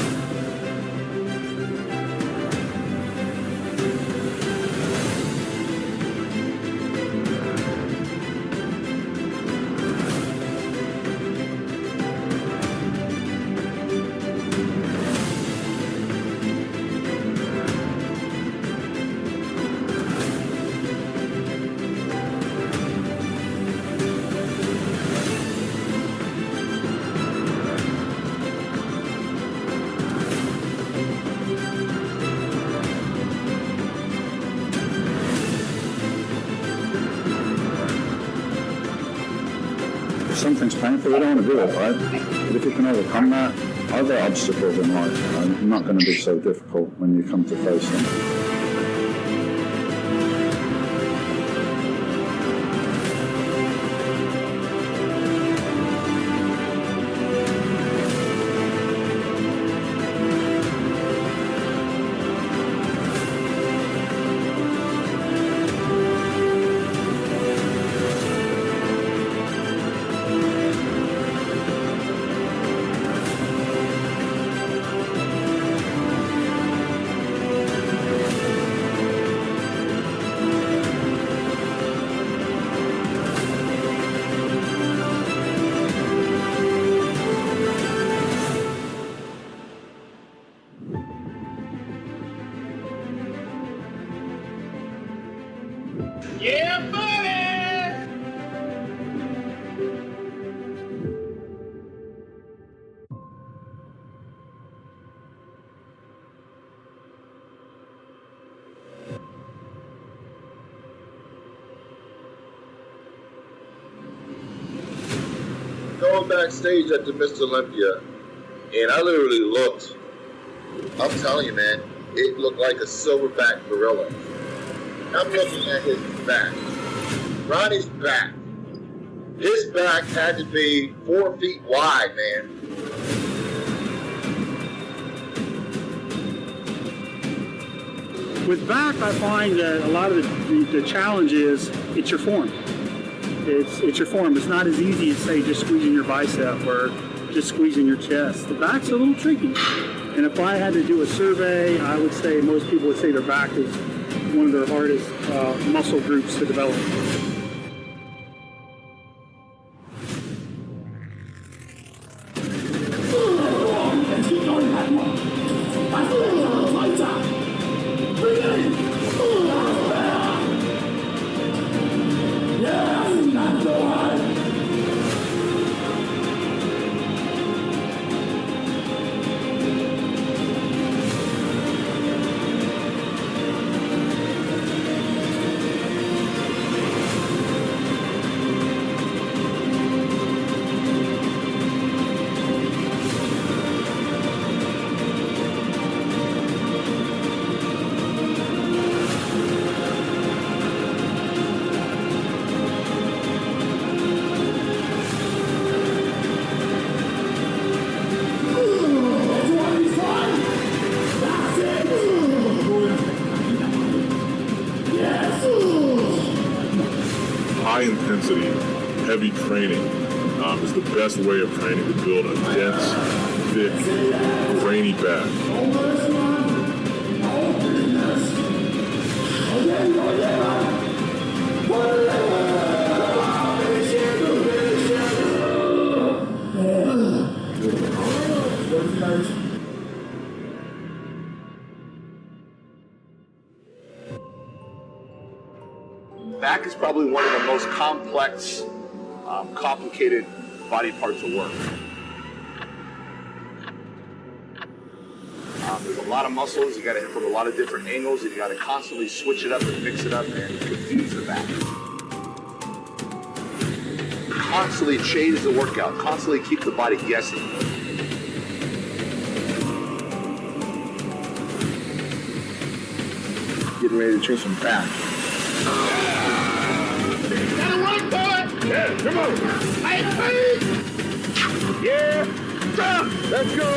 Something's painful, we don't want to do it, right? But if you can overcome that, other obstacles in life are not going to be so difficult when you come to face them. Yeah, buddy! Going backstage at the Mr. Olympia, and I literally looked. I'm telling you, man, it looked like a silverback gorilla. I'm looking at his back. Ronnie's back. His back had to be 4 feet wide, man. With back, I find that a lot of the challenge is it's your form. It's your form. It's not as easy as, say, just squeezing your bicep or just squeezing your chest. The back's a little tricky. And if I had to do a survey, I would say most people would say their back is one of their hardest muscle groups to develop. High intensity, heavy training is the best way of training to build a dense, thick, grainy back. Back is probably one of the most complex, complicated body parts of work. There's a lot of muscles, you got to hit from a lot of different angles, and you got to constantly switch it up and mix it up and confuse the back. constantly change the workout, constantly keep the body guessing. Getting ready to train some back. Gotta work for it! Yeah, come on! Hey! Yeah! Let's go!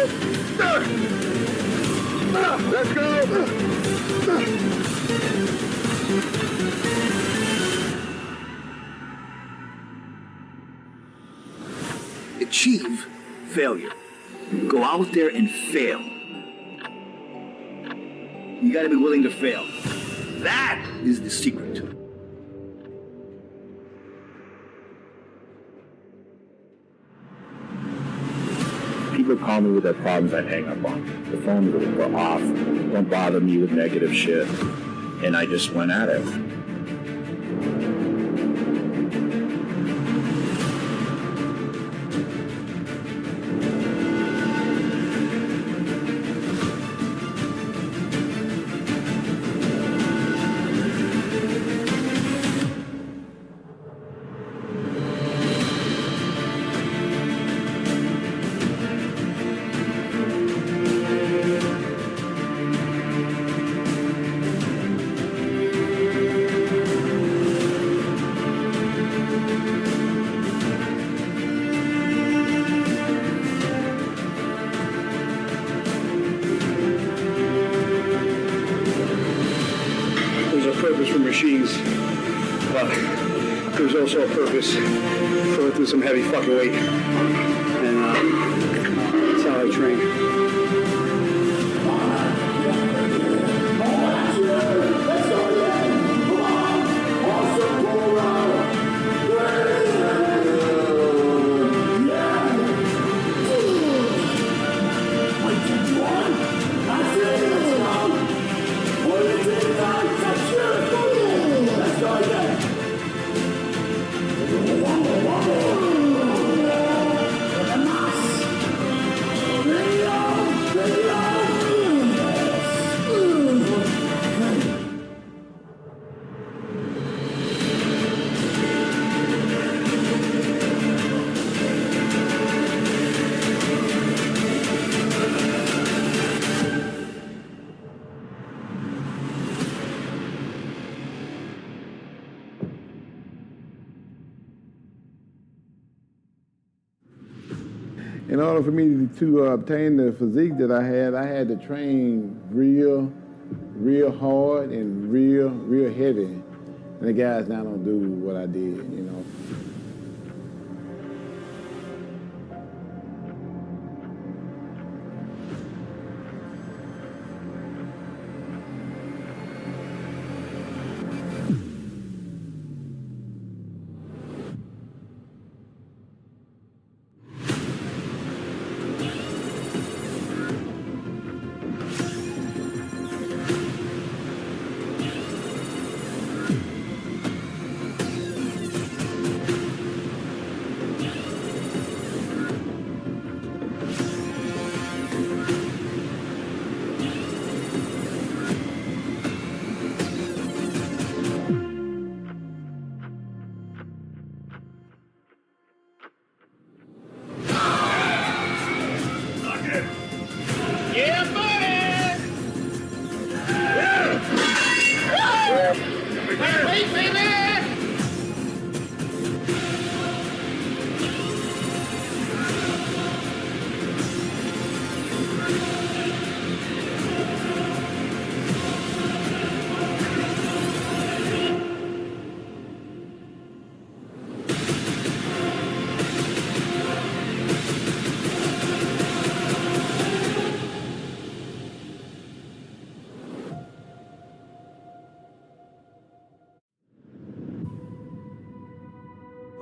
Let's go! Achieve failure. Go out there and fail. You gotta be willing to fail. That is the secret. People call me with their problems, I hang up on them. The phone will go off. Don't bother me with negative shit. And I just went at it. Purpose for machines, but there's also a purpose for lifting some heavy fucking weight, and that's how I train. In order for me to obtain the physique that I had to train real hard and real heavy. And the guys now don't do what I did, you know.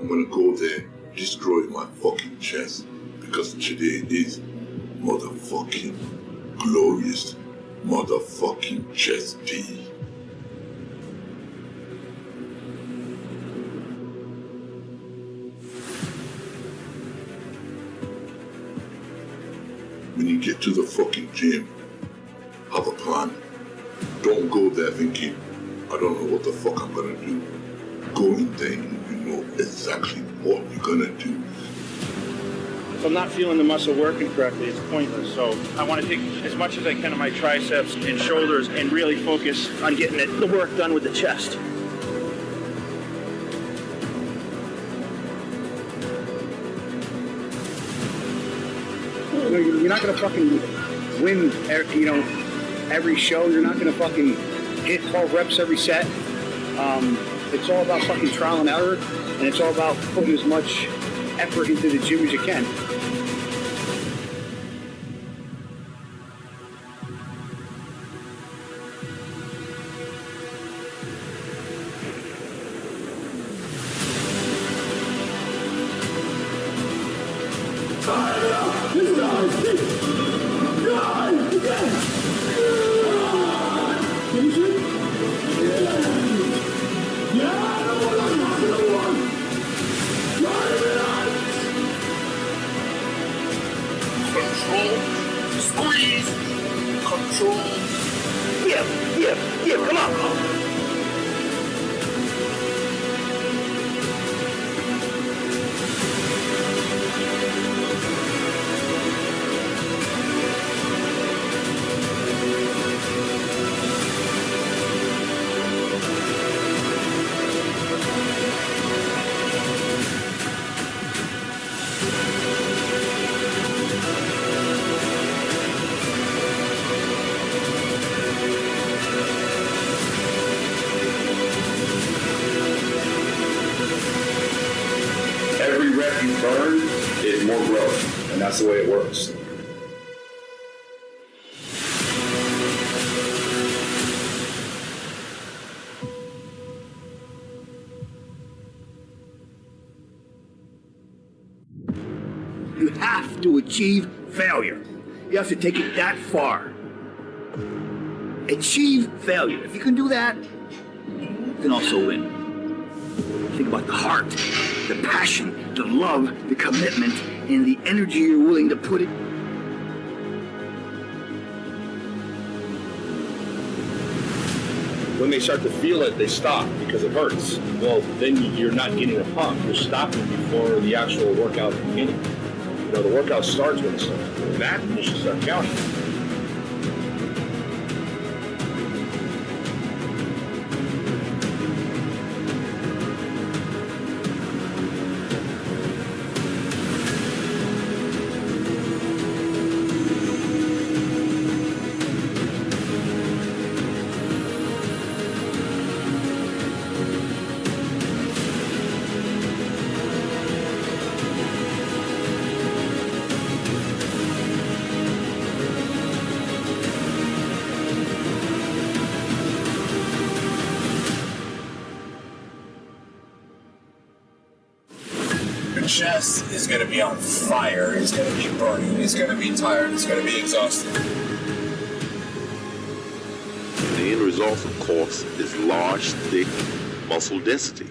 I'm gonna go there, destroy my fucking chest, because today is motherfucking glorious motherfucking chest day. When you get to the fucking gym, have a plan. Don't go there thinking, I don't know what the fuck I'm gonna do. go in there, you know exactly what you're gonna do. If I'm not feeling the muscle working correctly, it's pointless. So I want to take as much as I can of my triceps and shoulders and really focus on getting the work done with the chest. You're not gonna fucking win, every show. You're not gonna fucking hit 12 reps every set. It's all about fucking trial and error, and it's all about putting as much effort into the gym as you can. Control, squeeze, control. Yeah, come on. Every rep you burn is more growth, and that's the way it works. You have to achieve failure. You have to take it that far. Achieve failure. If you can do that, you can also win. Think about the heart, the passion, the love, the commitment, and the energy you're willing to put it. When they start to feel it, they stop because it hurts. Well, then you're not getting a pump. You're stopping before the actual workout is beginning. You know, the workout starts when it starts doing that, and you should start counting. Your chest is going to be on fire, it's going to be burning, it's going to be tired, it's going to be exhausted. The end result, of course, is large, thick muscle density.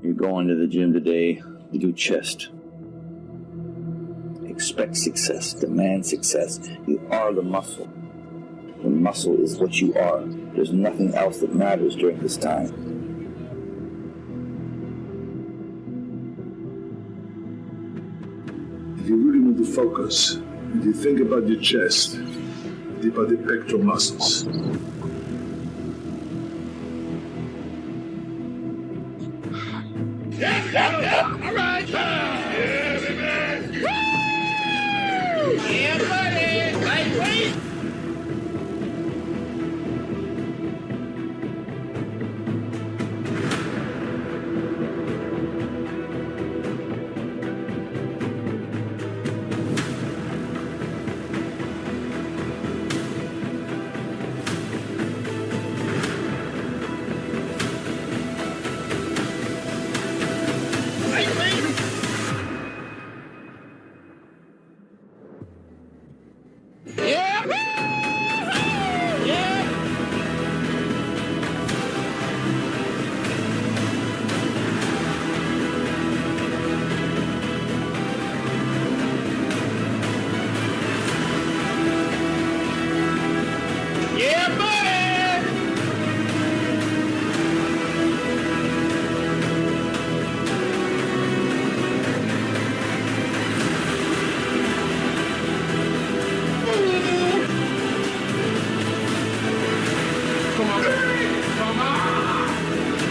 You're going to the gym today to do chest. Expect success, demand success. You are the muscle. The muscle is what you are. There's nothing else that matters during this time. If you really want to focus, If you think about your chest, think about the pectoral muscles. Yeah, all right. Yeah, baby. Woo! Yeah, buddy. Lightweight.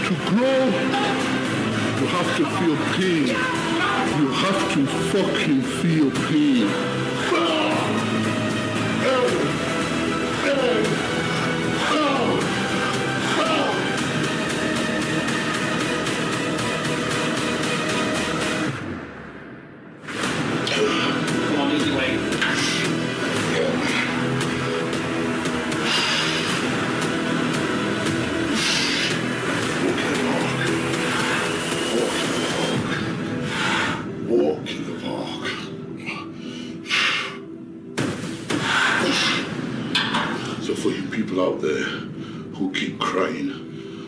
To grow, you have to feel pain. You have to fucking feel pain. Come on, easy way. Walk in the park. So for you people out there who keep crying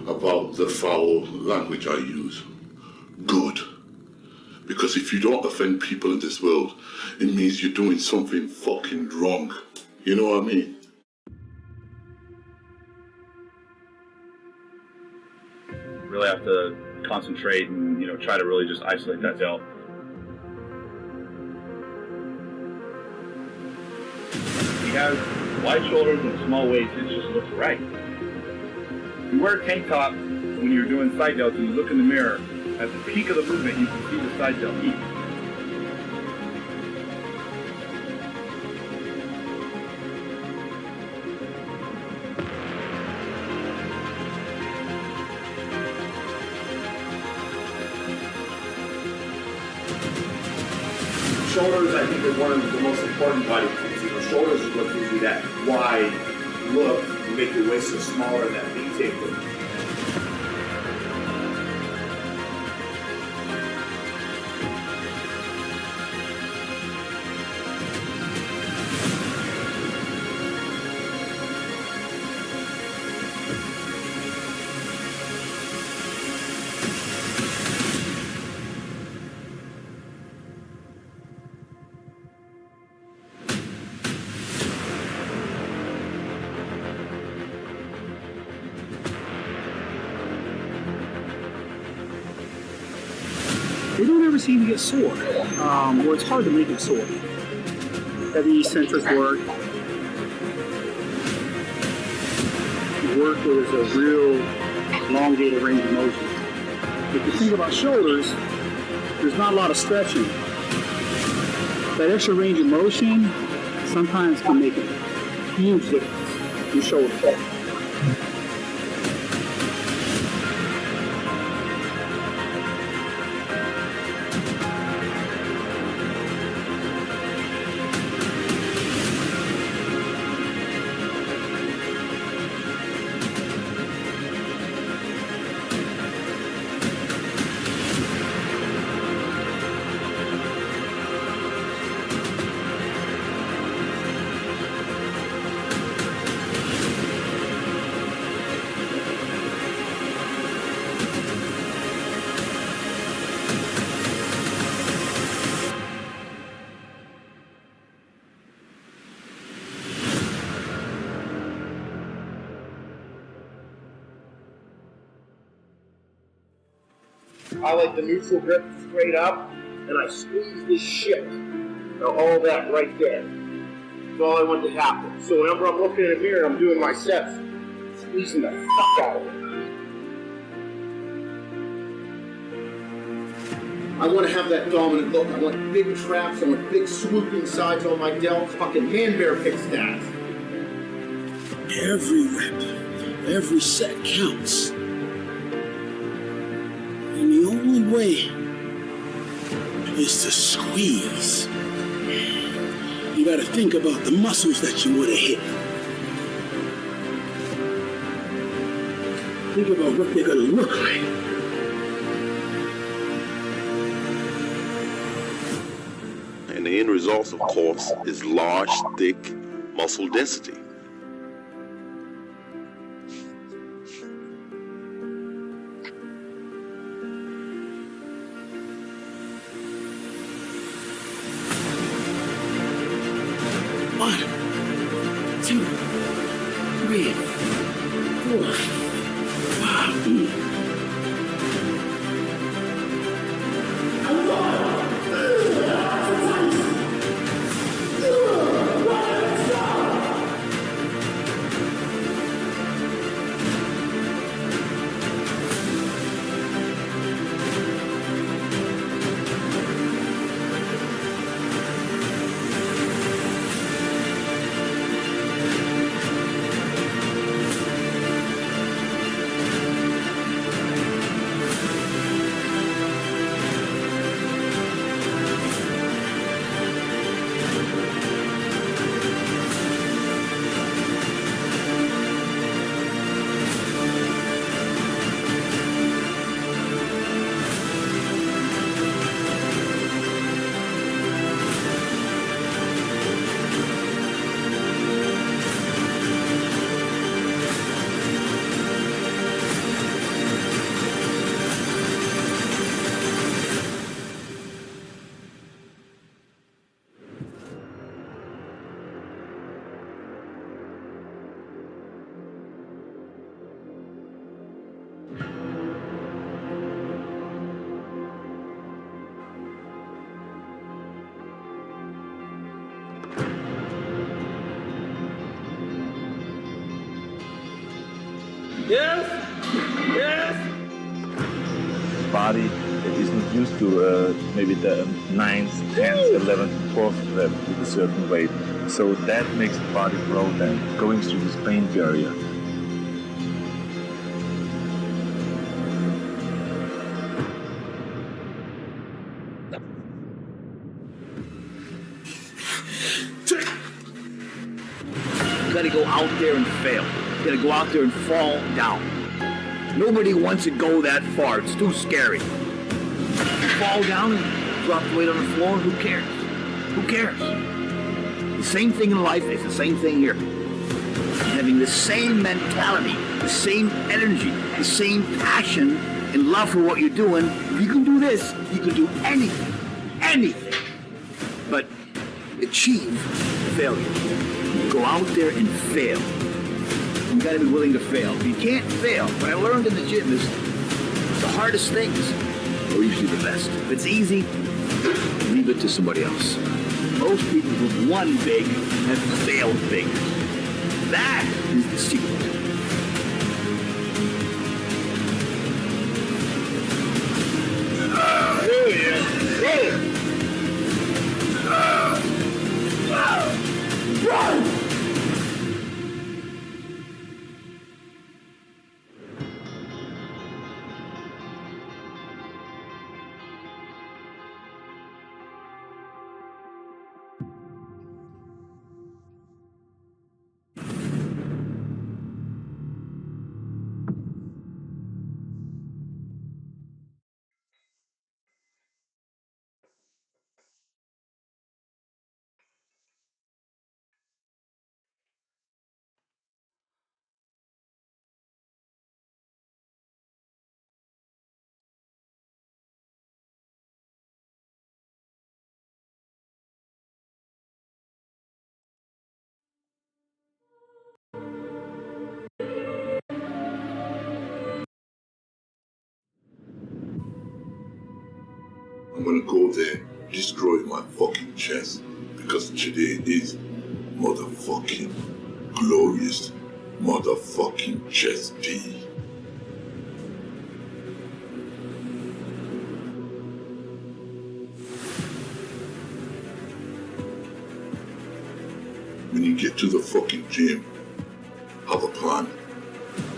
about the foul language I use, good. Because if you don't offend people in this world, it means you're doing something fucking wrong. You know what I mean? Really have to concentrate and, you know, try to really just isolate that delt. He has wide shoulders and small waist. It just looks right. You wear a tank top when you're doing side delts and you look in the mirror. At the peak of the movement, you can see the side delt peak. Shoulders, I think, are one of the most important body parts. You know, shoulders is what gives you that wide look. You make your waist so smaller and that V-tape look. They don't ever seem to get sore, or it's hard to make it sore. Heavy eccentric work. Work where there's a real elongated range of motion. If you think about shoulders, there's not a lot of stretching. That extra range of motion sometimes can make a huge difference in shoulder. I like the neutral grip straight up, and I squeeze this shit. Now all that right there. all I want to happen. So whenever I'm looking in the mirror and I'm doing my sets, squeezing the fuck out of it. I want to have that dominant look. I want big traps. I want big swooping sides on my delts. Fucking man bear kick stats. Every rep, every set counts. And the only way is to squeeze. You gotta think about the muscles that you wanna hit. Think about what they're gonna look like. And the end result, of course, is large, thick muscle density. One, two, three, four, five. Yes! Yes! Body that isn't used to maybe the 9th, 10th, 11th, 12th rep with a certain weight. So that makes the body grow then, going through this pain barrier. You gotta go out there and fail. You gotta go out there and fall down. Nobody wants to go that far. It's too scary. You fall down and drop the weight on the floor, who cares? Who cares? The same thing in life is the same thing here. Having the same mentality, the same energy, the same passion and love for what you're doing. If you can do this, you can do anything. Anything. But achieve failure. Go out there and fail. You gotta be willing to fail. If you can't fail, what I learned in the gym is the hardest things are usually the best. If it's easy, leave it to somebody else. Most people who've won big have failed big. That is the secret. Run! I'm gonna go there, destroy my fucking chest, because today is motherfucking glorious motherfucking chest D. When you get to the fucking gym, have a plan.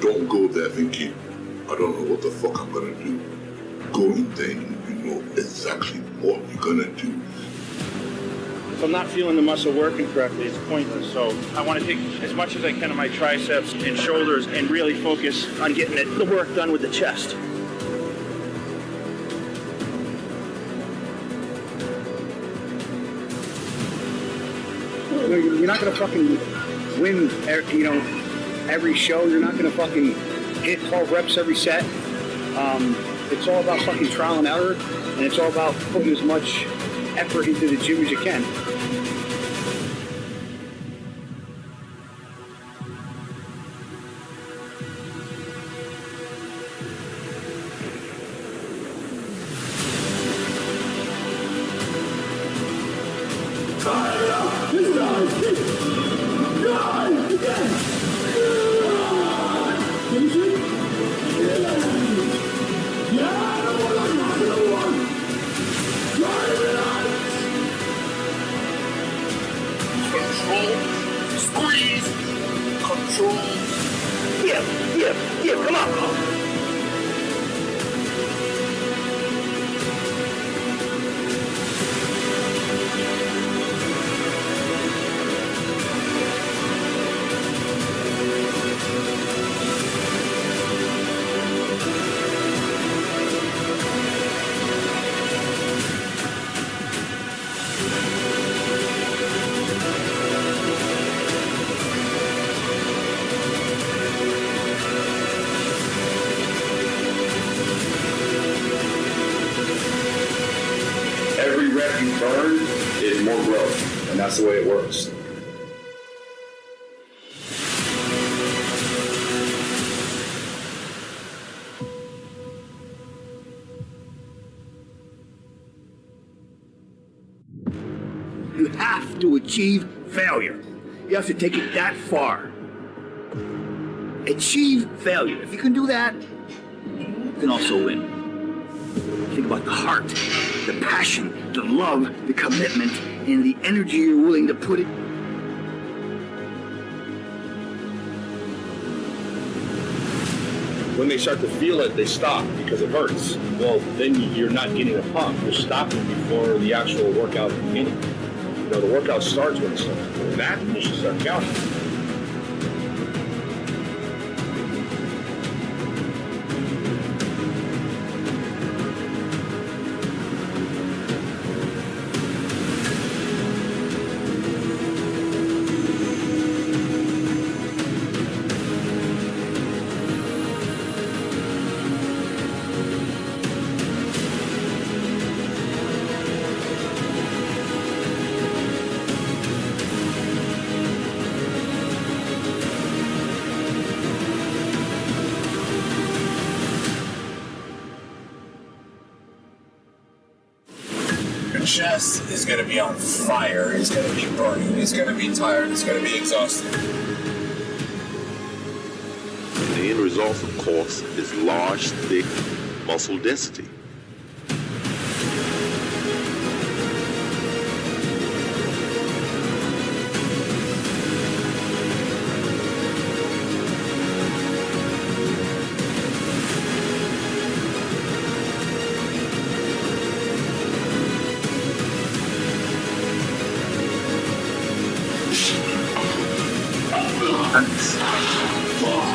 Don't go there thinking, I don't know what the fuck I'm gonna do. Go in there and you know exactly what you're gonna do. If I'm not feeling the muscle working correctly, it's pointless. So I want to take as much as I can of my triceps and shoulders and really focus on getting the work done with the chest. You're not gonna fucking win, every show. You're not gonna fucking hit 12 reps every set. It's all about fucking trial and error, and it's all about putting as much effort into the gym as you can. Come on. Every rep you burn is more growth, and that's the way it works. You have to achieve failure. You have to take it that far. Achieve failure. If you can do that, you can also win. Think about the heart, the passion, the love, the commitment, and the energy you're willing to put it. When they start to feel it, they stop because it hurts. Well, then you're not getting a pump. You're stopping before the actual workout is beginning. The workout starts when it starts. And that you should start counting. Your chest is going to be on fire, it's going to be burning, it's going to be tired, it's going to be exhausted. The end result, of course, is large, thick muscle density.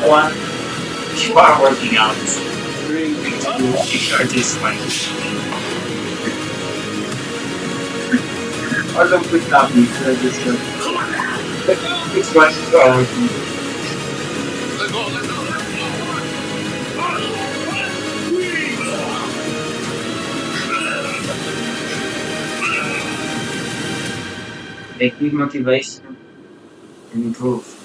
One, you are working out. 3, 2, you are just like. Or don't put that me, so I just go. It's one, you are working. They give motivation and improve.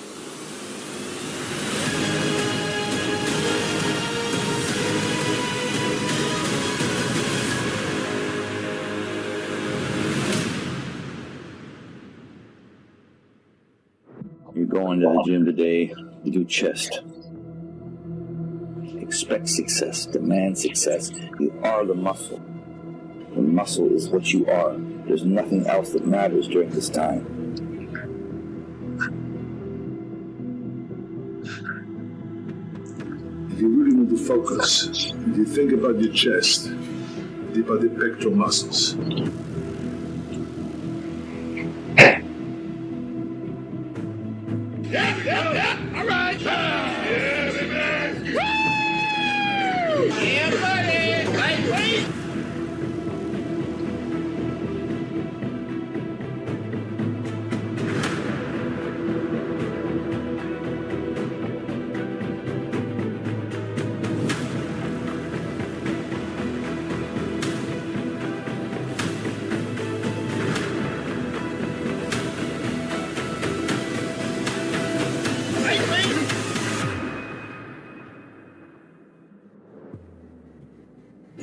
You're going to the gym today to do chest. Expect success, demand success. You are the muscle. The muscle is what you are. There's nothing else that matters during this time. If you really want to focus, if you think about your chest, think about the pectoral muscles. All right. Yeah, baby. Woo! Yeah, buddy. Lightweight.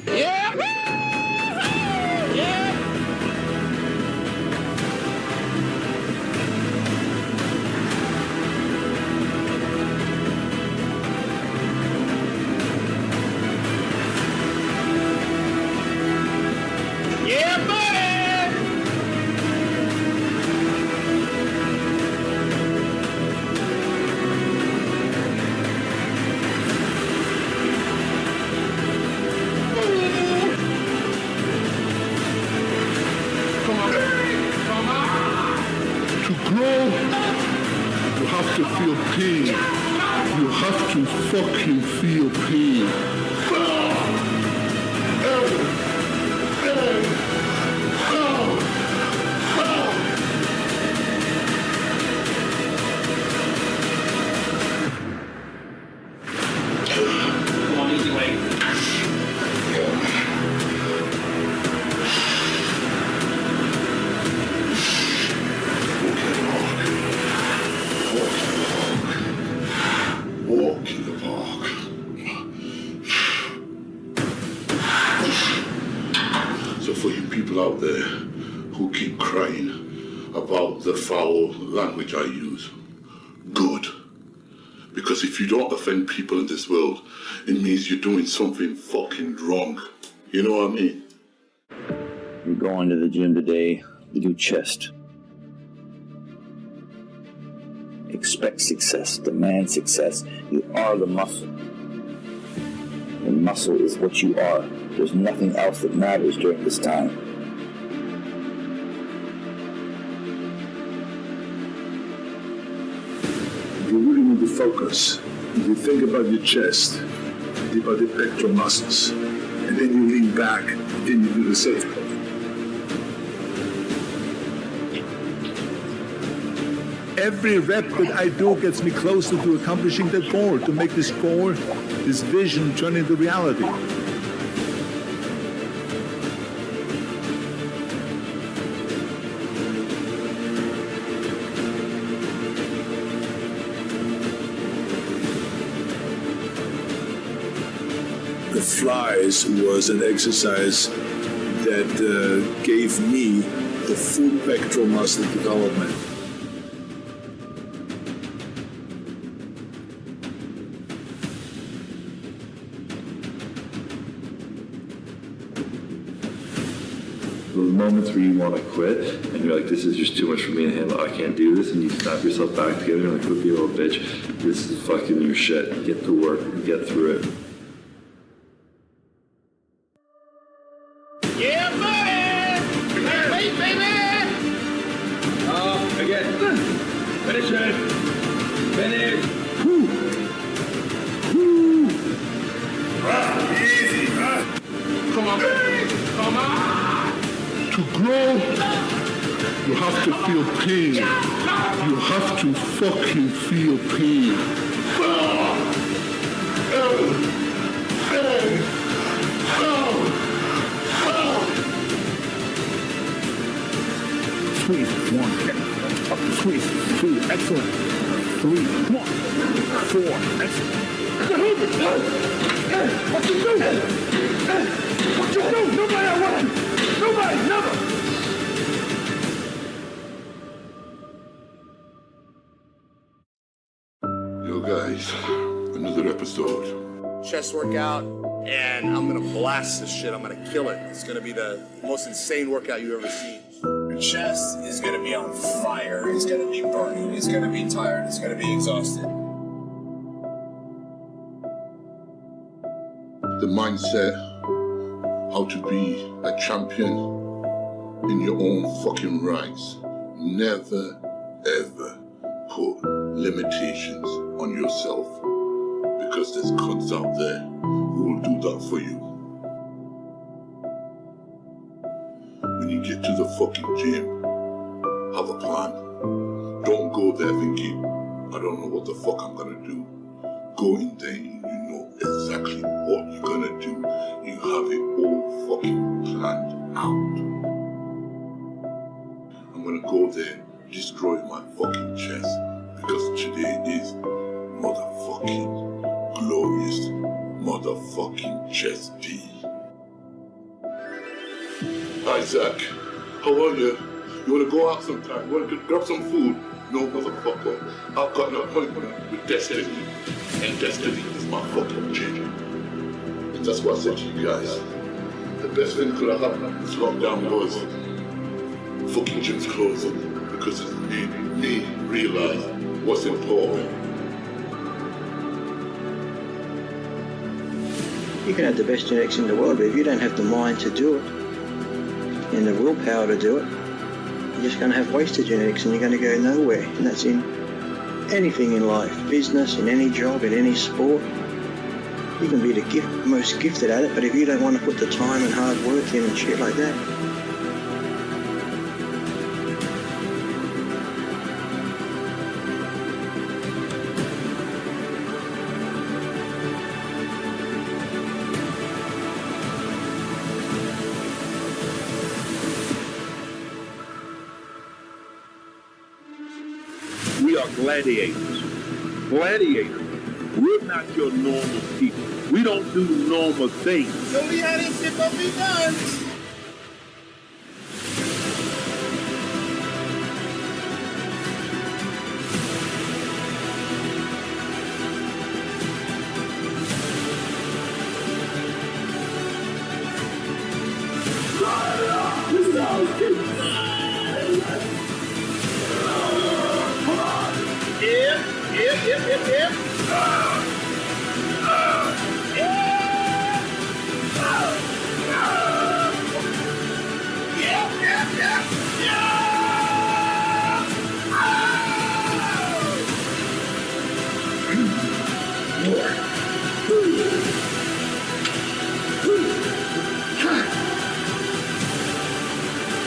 Yeah. Yeah. Yeah, buddy. To grow, you have to feel pain. You have to fucking feel pain. Come on, easy way. Walk in the park. So for you people out there who keep crying about the foul language I use, good. Because if you don't offend people in this world, it means you're doing something fucking wrong. You know what I mean? You're going to the gym today to do chest. Expect success, demand success. You are the muscle. The muscle is what you are. There's nothing else that matters during this time. If you really want to focus, if you think about your chest, think about the pectoral muscles, and then you lean back, then you do the same. Every rep that I do gets me closer to accomplishing that goal, to make this goal, this vision turn into reality. The flies was an exercise that gave me the full pectoral muscle development. Those moments where you want to quit and you're like, this is just too much for me to handle, I can't do this, and you snap yourself back together and you're like, quit being a little bitch, this is fucking your shit, get to work and get through it. Yeah, buddy. Lightweight, baby. Again. Finish it. Finish. Easy, huh? Come on, baby. Come on. To grow, you have to feel pain. You have to fucking feel pain. Squeeze, 1, up to squeeze, 2, excellent, 3, 1, 4, excellent. What you do? What you do? Nobody I want you. Nobody, never. Yo guys, another episode. Chest workout, and I'm gonna blast this shit. I'm gonna kill it. It's gonna be the most insane workout you've ever seen. Your chest is gonna be on fire. It's gonna be burning. It's gonna be tired. It's gonna be exhausted. The mindset, how to be a champion in your own fucking rights. Never, ever put limitations on yourself, because there's cunts out there who will do that for you. When you get to the fucking gym, have a plan. Don't go there thinking, I don't know what the fuck I'm gonna do. Go in there, you know exactly what you're gonna do. You have it all fucking planned out. I'm gonna go there, destroy my fucking chest, because today is motherfucking glorious motherfucking chest day. Hi Zach, how are you? You wanna go out sometime? You wanna grab some food? No motherfucker, I've got an appointment with Destiny, and Destiny is my fucking gym. And that's what I said to you guys. The best thing could have happened this lockdown was fucking gyms closing, because it made me realize what's important. You can have the best genetics in the world, but if you don't have the mind to do it and the willpower to do it, you're just going to have wasted genetics and you're going to go nowhere. And that's in anything in life, business, in any job, in any sport. You can be the most gifted at it, but if you don't want to put the time and hard work in and shit like that, We are gladiators. Gladiators. We're not your normal people. We don't do normal things. So we had this shit gonna be done.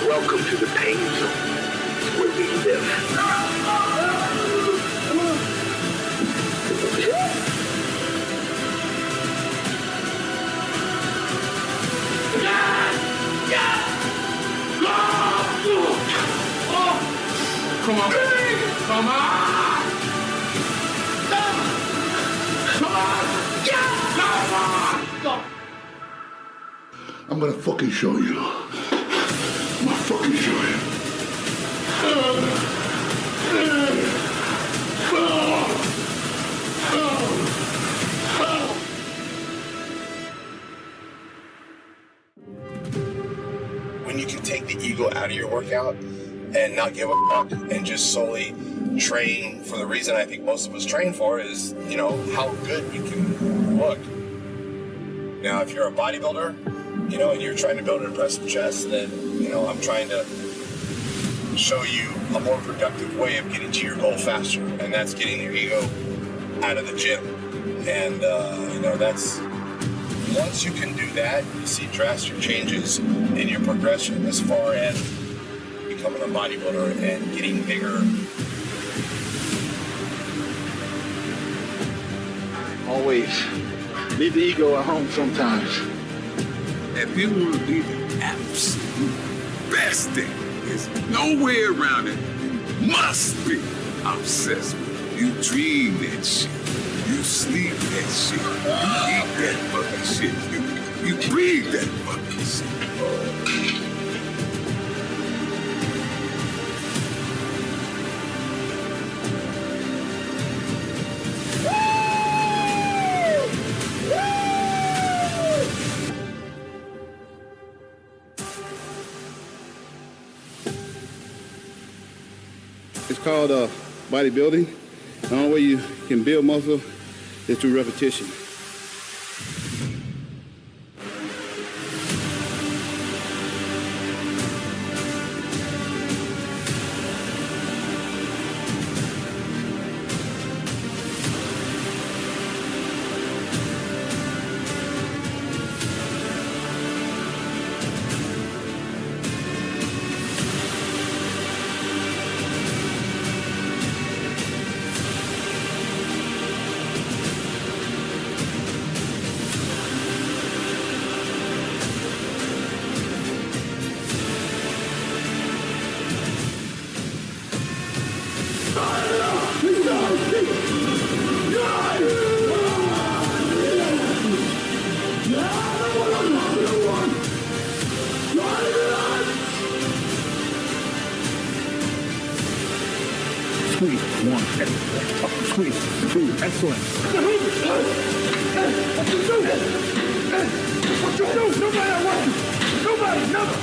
Welcome to the pain zone. It's where we live. Come on. Come on. Come on. I'm gonna fucking show you. I'm gonna fucking show you. When you can take the ego out of your workout and not give a fuck and just solely train for the reason I think most of us train for is, you know, how good we can look. Now, if you're a bodybuilder, you know, and you're trying to build an impressive chest, then, you know, I'm trying to show you a more productive way of getting to your goal faster, and that's getting your ego out of the gym. And, you know, that's, once you can do that, you see drastic changes in your progression as far as becoming a bodybuilder and getting bigger. Always leave the ego at home sometimes. If you want to be the absolute best thing, there's no way around it. You must be obsessed with it. You dream that shit. You sleep that shit. You eat that fucking shit. You breathe that fucking shit. called bodybuilding. The only way you can build muscle is through repetition. Squeeze. 1. Squeeze. 2. Excellent. What you do? Nobody watching. Nobody, never.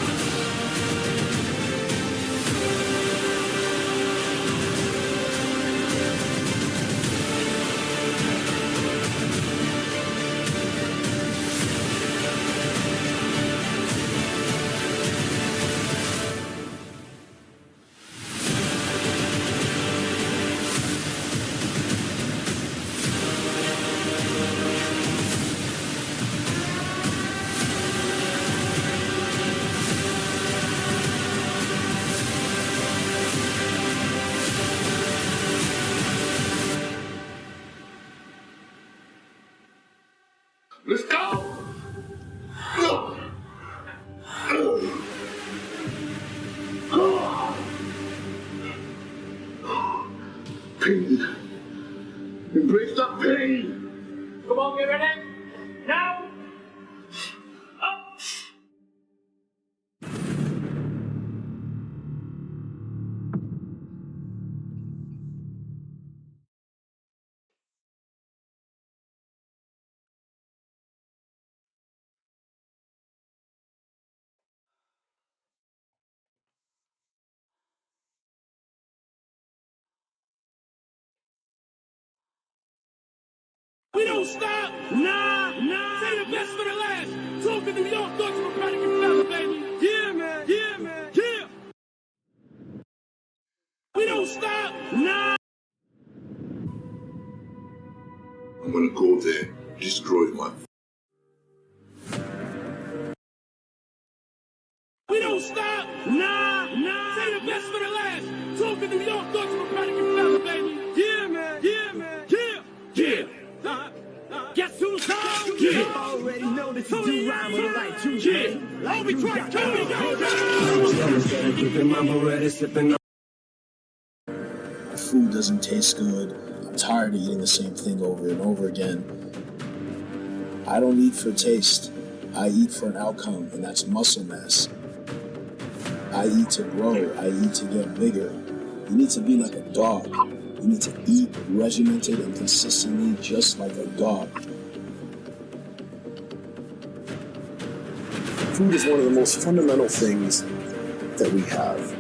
Let's go! Pain. Embrace that pain. Come on, get ready. Now. Up. We don't stop. Nah. Say the best for the last. Talking New York, thoughts from Predicate Fella, baby. Yeah, man. Yeah. We don't stop. Nah. I'm gonna go there, destroy my. We don't stop. Nah. Say the best for the last. Talking New York, thoughts from Predicate Fella, baby. Yeah, man. Yeah. Guess who's home? Yeah. Already know that you do rhyme with the right two. Yeah. All we try to kill My food doesn't taste good. I'm tired of eating the same thing over and over again. I don't eat for taste. I eat for an outcome, and that's muscle mass. I eat to grow. I eat to get bigger. You need to be like a dog. You need to eat regimented and consistently just like a dog. Food is one of the most fundamental things that we have.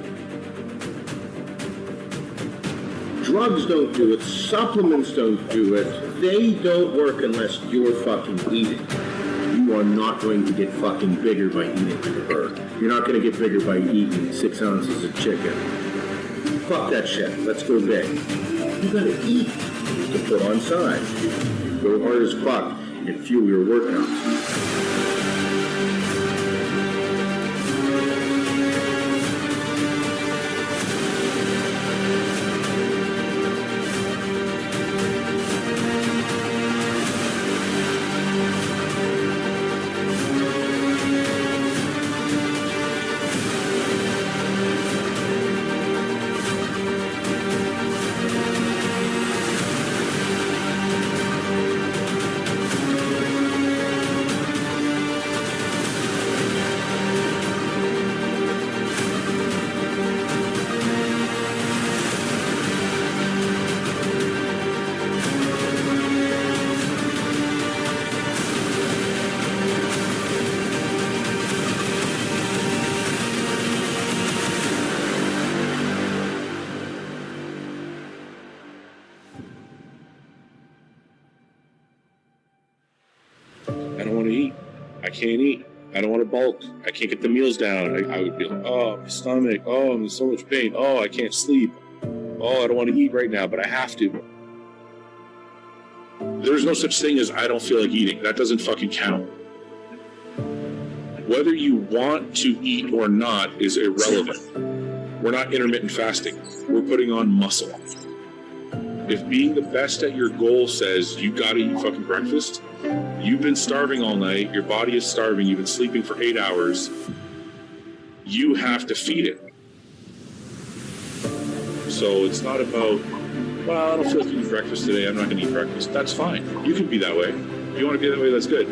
Drugs don't do it, supplements don't do it. They don't work unless you're fucking eating. You are not going to get fucking bigger by eating like a bird. You're not going to get bigger by eating 6 ounces of chicken. Fuck that shit. Let's go big. You gotta eat to put on size. Go hard as fuck and fuel your workouts. I can't eat. I don't want to bulk. I can't get the meals down. I would be like, oh, my stomach. Oh, I'm in so much pain. Oh, I can't sleep. Oh, I don't want to eat right now, but I have to. There's no such thing as I don't feel like eating. That doesn't fucking count. Whether you want to eat or not is irrelevant. We're not intermittent fasting. We're putting on muscle. If being the best at your goal says you gotta eat fucking breakfast, you've been starving all night, your body is starving, you've been sleeping for 8 hours, you have to feed it. So it's not about, well, I don't feel like eating breakfast today, I'm not gonna eat breakfast. That's fine. You can be that way. If you wanna be that way, that's good.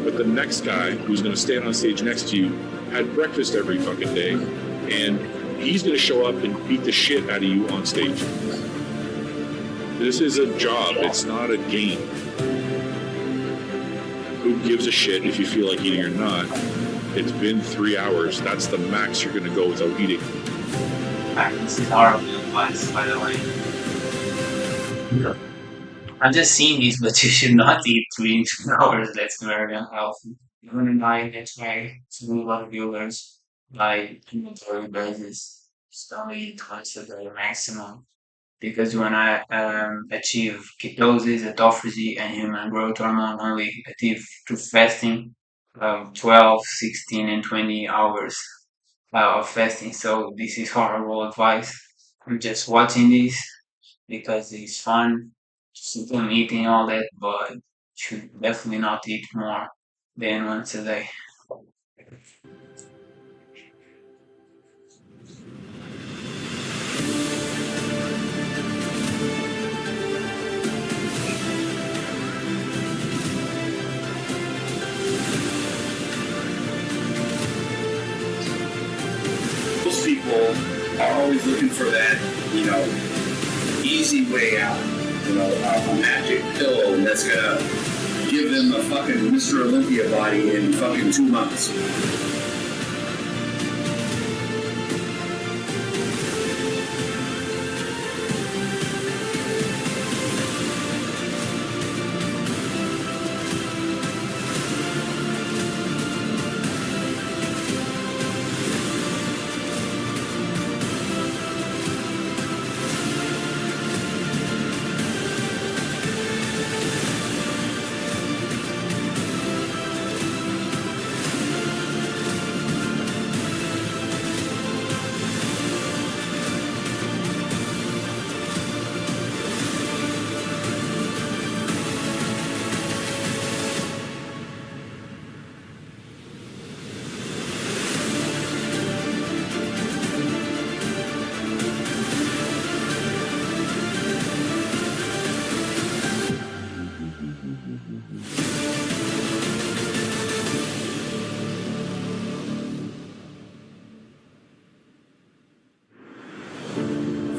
But the next guy who's gonna stand on stage next to you had breakfast every fucking day, and he's gonna show up and beat the shit out of you on stage. This is a job, it's not a game. Who gives a shit if you feel like eating or not? It's been 3 hours, that's the max you're gonna go without eating. This is horrible advice, by the way. I'm just seeing this, but you should not eat 3 hours. That's very unhealthy. Even I try to do bodybuilders by inventory basis. Just only eat twice a day maximum. Because when I achieve ketosis, autophagy, and human growth hormone, only achieve through fasting 12, 16, and 20 hours of fasting. So this is horrible advice. I'm just watching this because it's fun to see them eating all that, but should definitely not eat more than once a day. Most people are always looking for that, easy way out. A magic pill that's gonna give them a fucking Mr. Olympia body in fucking 2 months.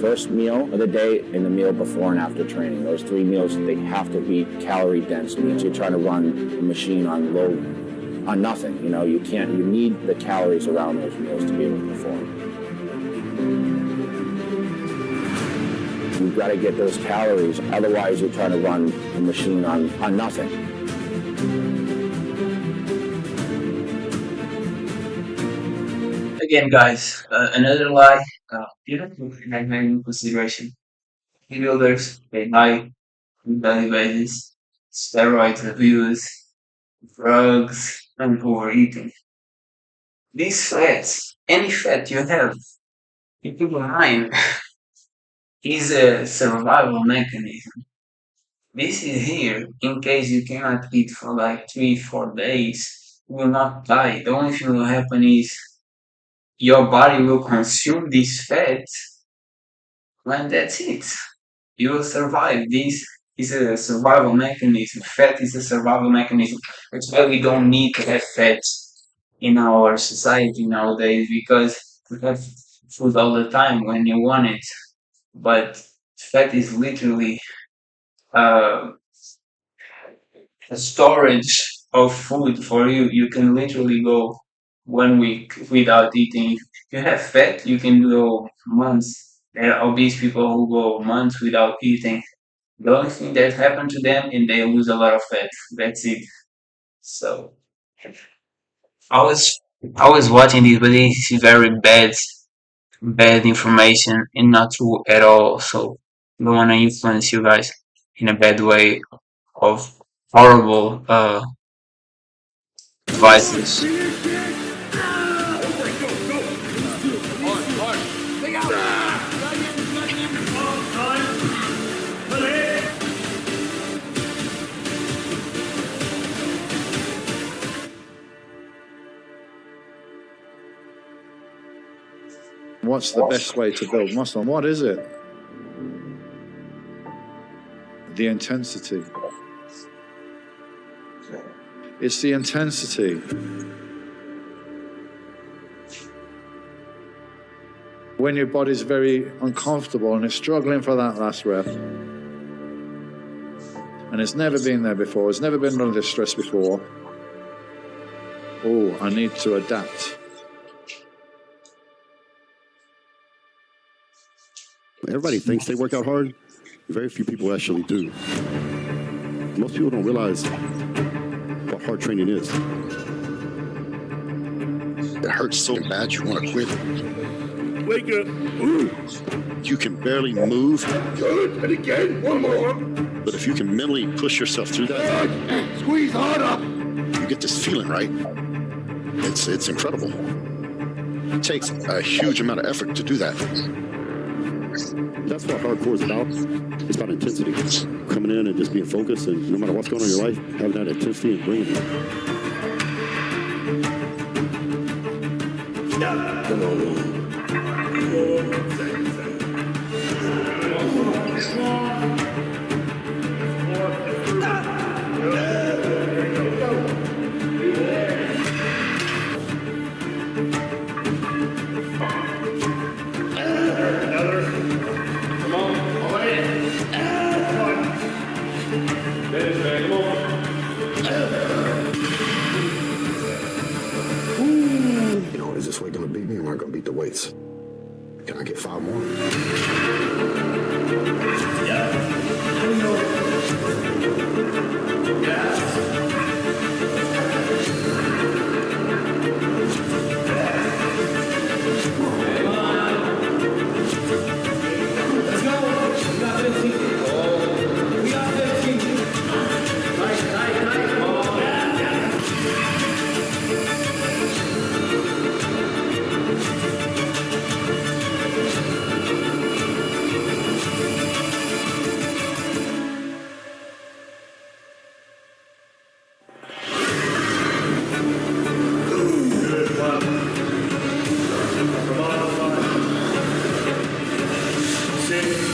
First meal of the day and the meal before and after training. Those 3 meals, they have to be calorie dense meals. You're trying to run a machine on nothing. You need the calories around those meals to be able to perform. You've got to get those calories, otherwise you're trying to run a machine on nothing. Again, guys, another lie. You don't take into consideration. Bodybuilders, they die on daily basis. Steroids abuse, drugs, and overeating. These fats, any fat you have, keep in mind, is a survival mechanism. This is here in case you cannot eat for like 3, 4 days. You will not die. The only thing will happen is your body will consume this fat, and that's it. You will survive. This is a survival mechanism. Fat is a survival mechanism. That's why we don't need to have fat in our society nowadays, because we have food all the time when you want it. But fat is literally uh, a storage of food for you. You can literally go 1 week without eating. If you have fat, you can go months. There are obese people who go months without eating. The only thing that happened to them is they lose a lot of fat. That's it. So I was I was watching this, but it's very bad information and not true at all. So I don't want to influence you guys in a bad way of horrible advices. What's the best way to build muscle? What is it? The intensity. It's the intensity. When your body's very uncomfortable and it's struggling for that last rep, and it's never been there before, it's never been under this stress before. Oh, I need to adapt. Everybody thinks they work out hard. Very few people actually do. Most people don't realize what hard training is. It hurts so bad you want to quit. Wake up. You can barely move. Good. And again. One more. But if you can mentally push yourself through that, Squeeze harder. you get this feeling, right? It's incredible. It takes a huge amount of effort to do that. That's what hardcore is about. It's about intensity. Coming in and just being focused, and no matter what's going on in your life, having that intensity and bringing it. Come on. You know, is this weight going to beat me, or am I going to beat the weights? Can I get 5 more? Let's go. We got 15. We got 15. Tight. Oh, yeah.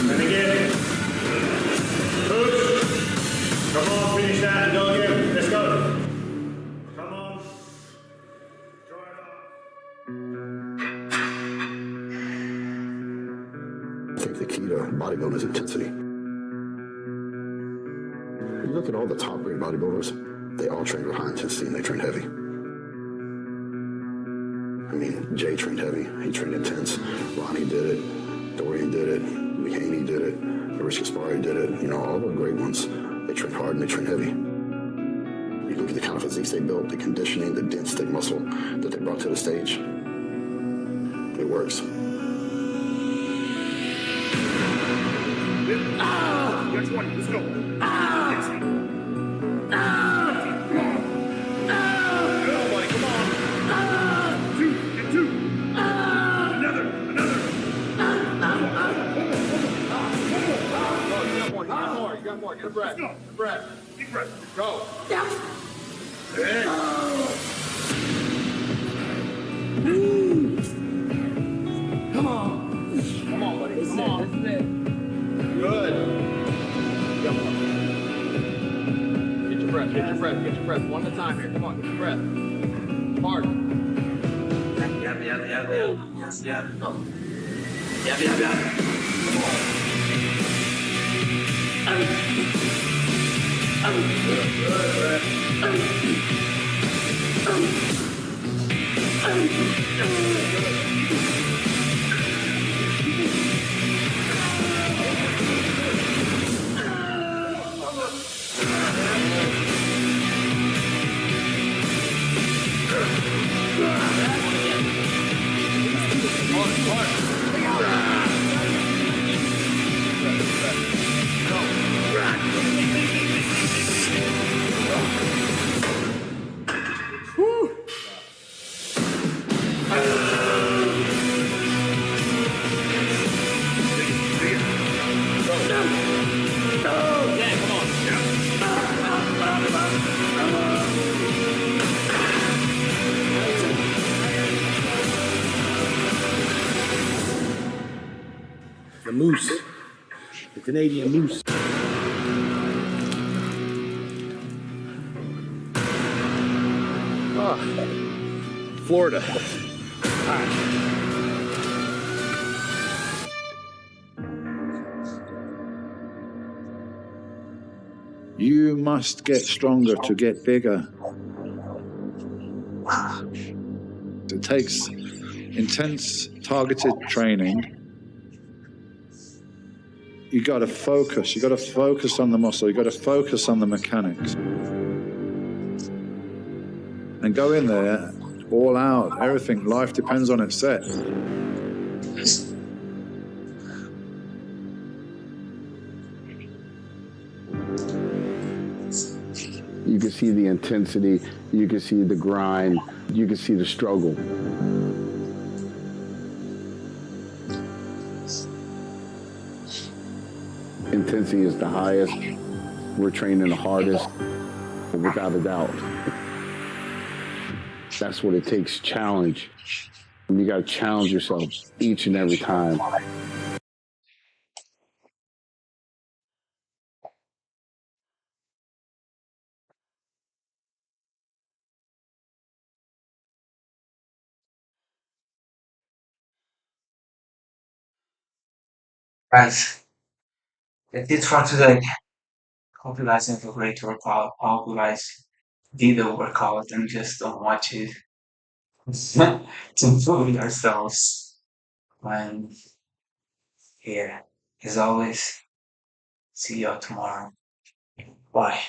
And again. Push. Come on, finish that and go again. Let's go. Come on. I think the key to bodybuilding is intensity. You look at all the top grade bodybuilders, they all train with high intensity and they train heavy. I mean, Jay trained heavy, he trained intense. Ronnie did it, Dorian did it, McHaney did it, Rich Gaspari did it. You know, all the great ones, they train hard and they train heavy. You look at the kind of physiques they built, the conditioning, the dense, thick muscle that they brought to the stage. It works. Next one. Let's go. Good, buddy. Come on. Two. Another. You got more. Get a breath. Deep breath. Go. Hey. Come on, buddy. Come on. Good. Get your breath. One at a time here. Come on, get your breath. Hard. Canadian moose. Florida. You must get stronger to get bigger. It takes intense, targeted training. You got to focus. You got to focus on the muscle. You got to focus on the mechanics, and go in there all out. Everything. Life depends on its set. You can see the intensity, you can see the grind, you can see the struggle. Intensity is the highest, we're training the hardest, without a doubt. That's what it takes, challenge. And you gotta challenge yourself each and every time. Guys, that's it for today. Hope you guys have a great workout. Hope you guys did the workout and just don't watch it to improve yourselves. And yeah, as always, see you all tomorrow. Bye.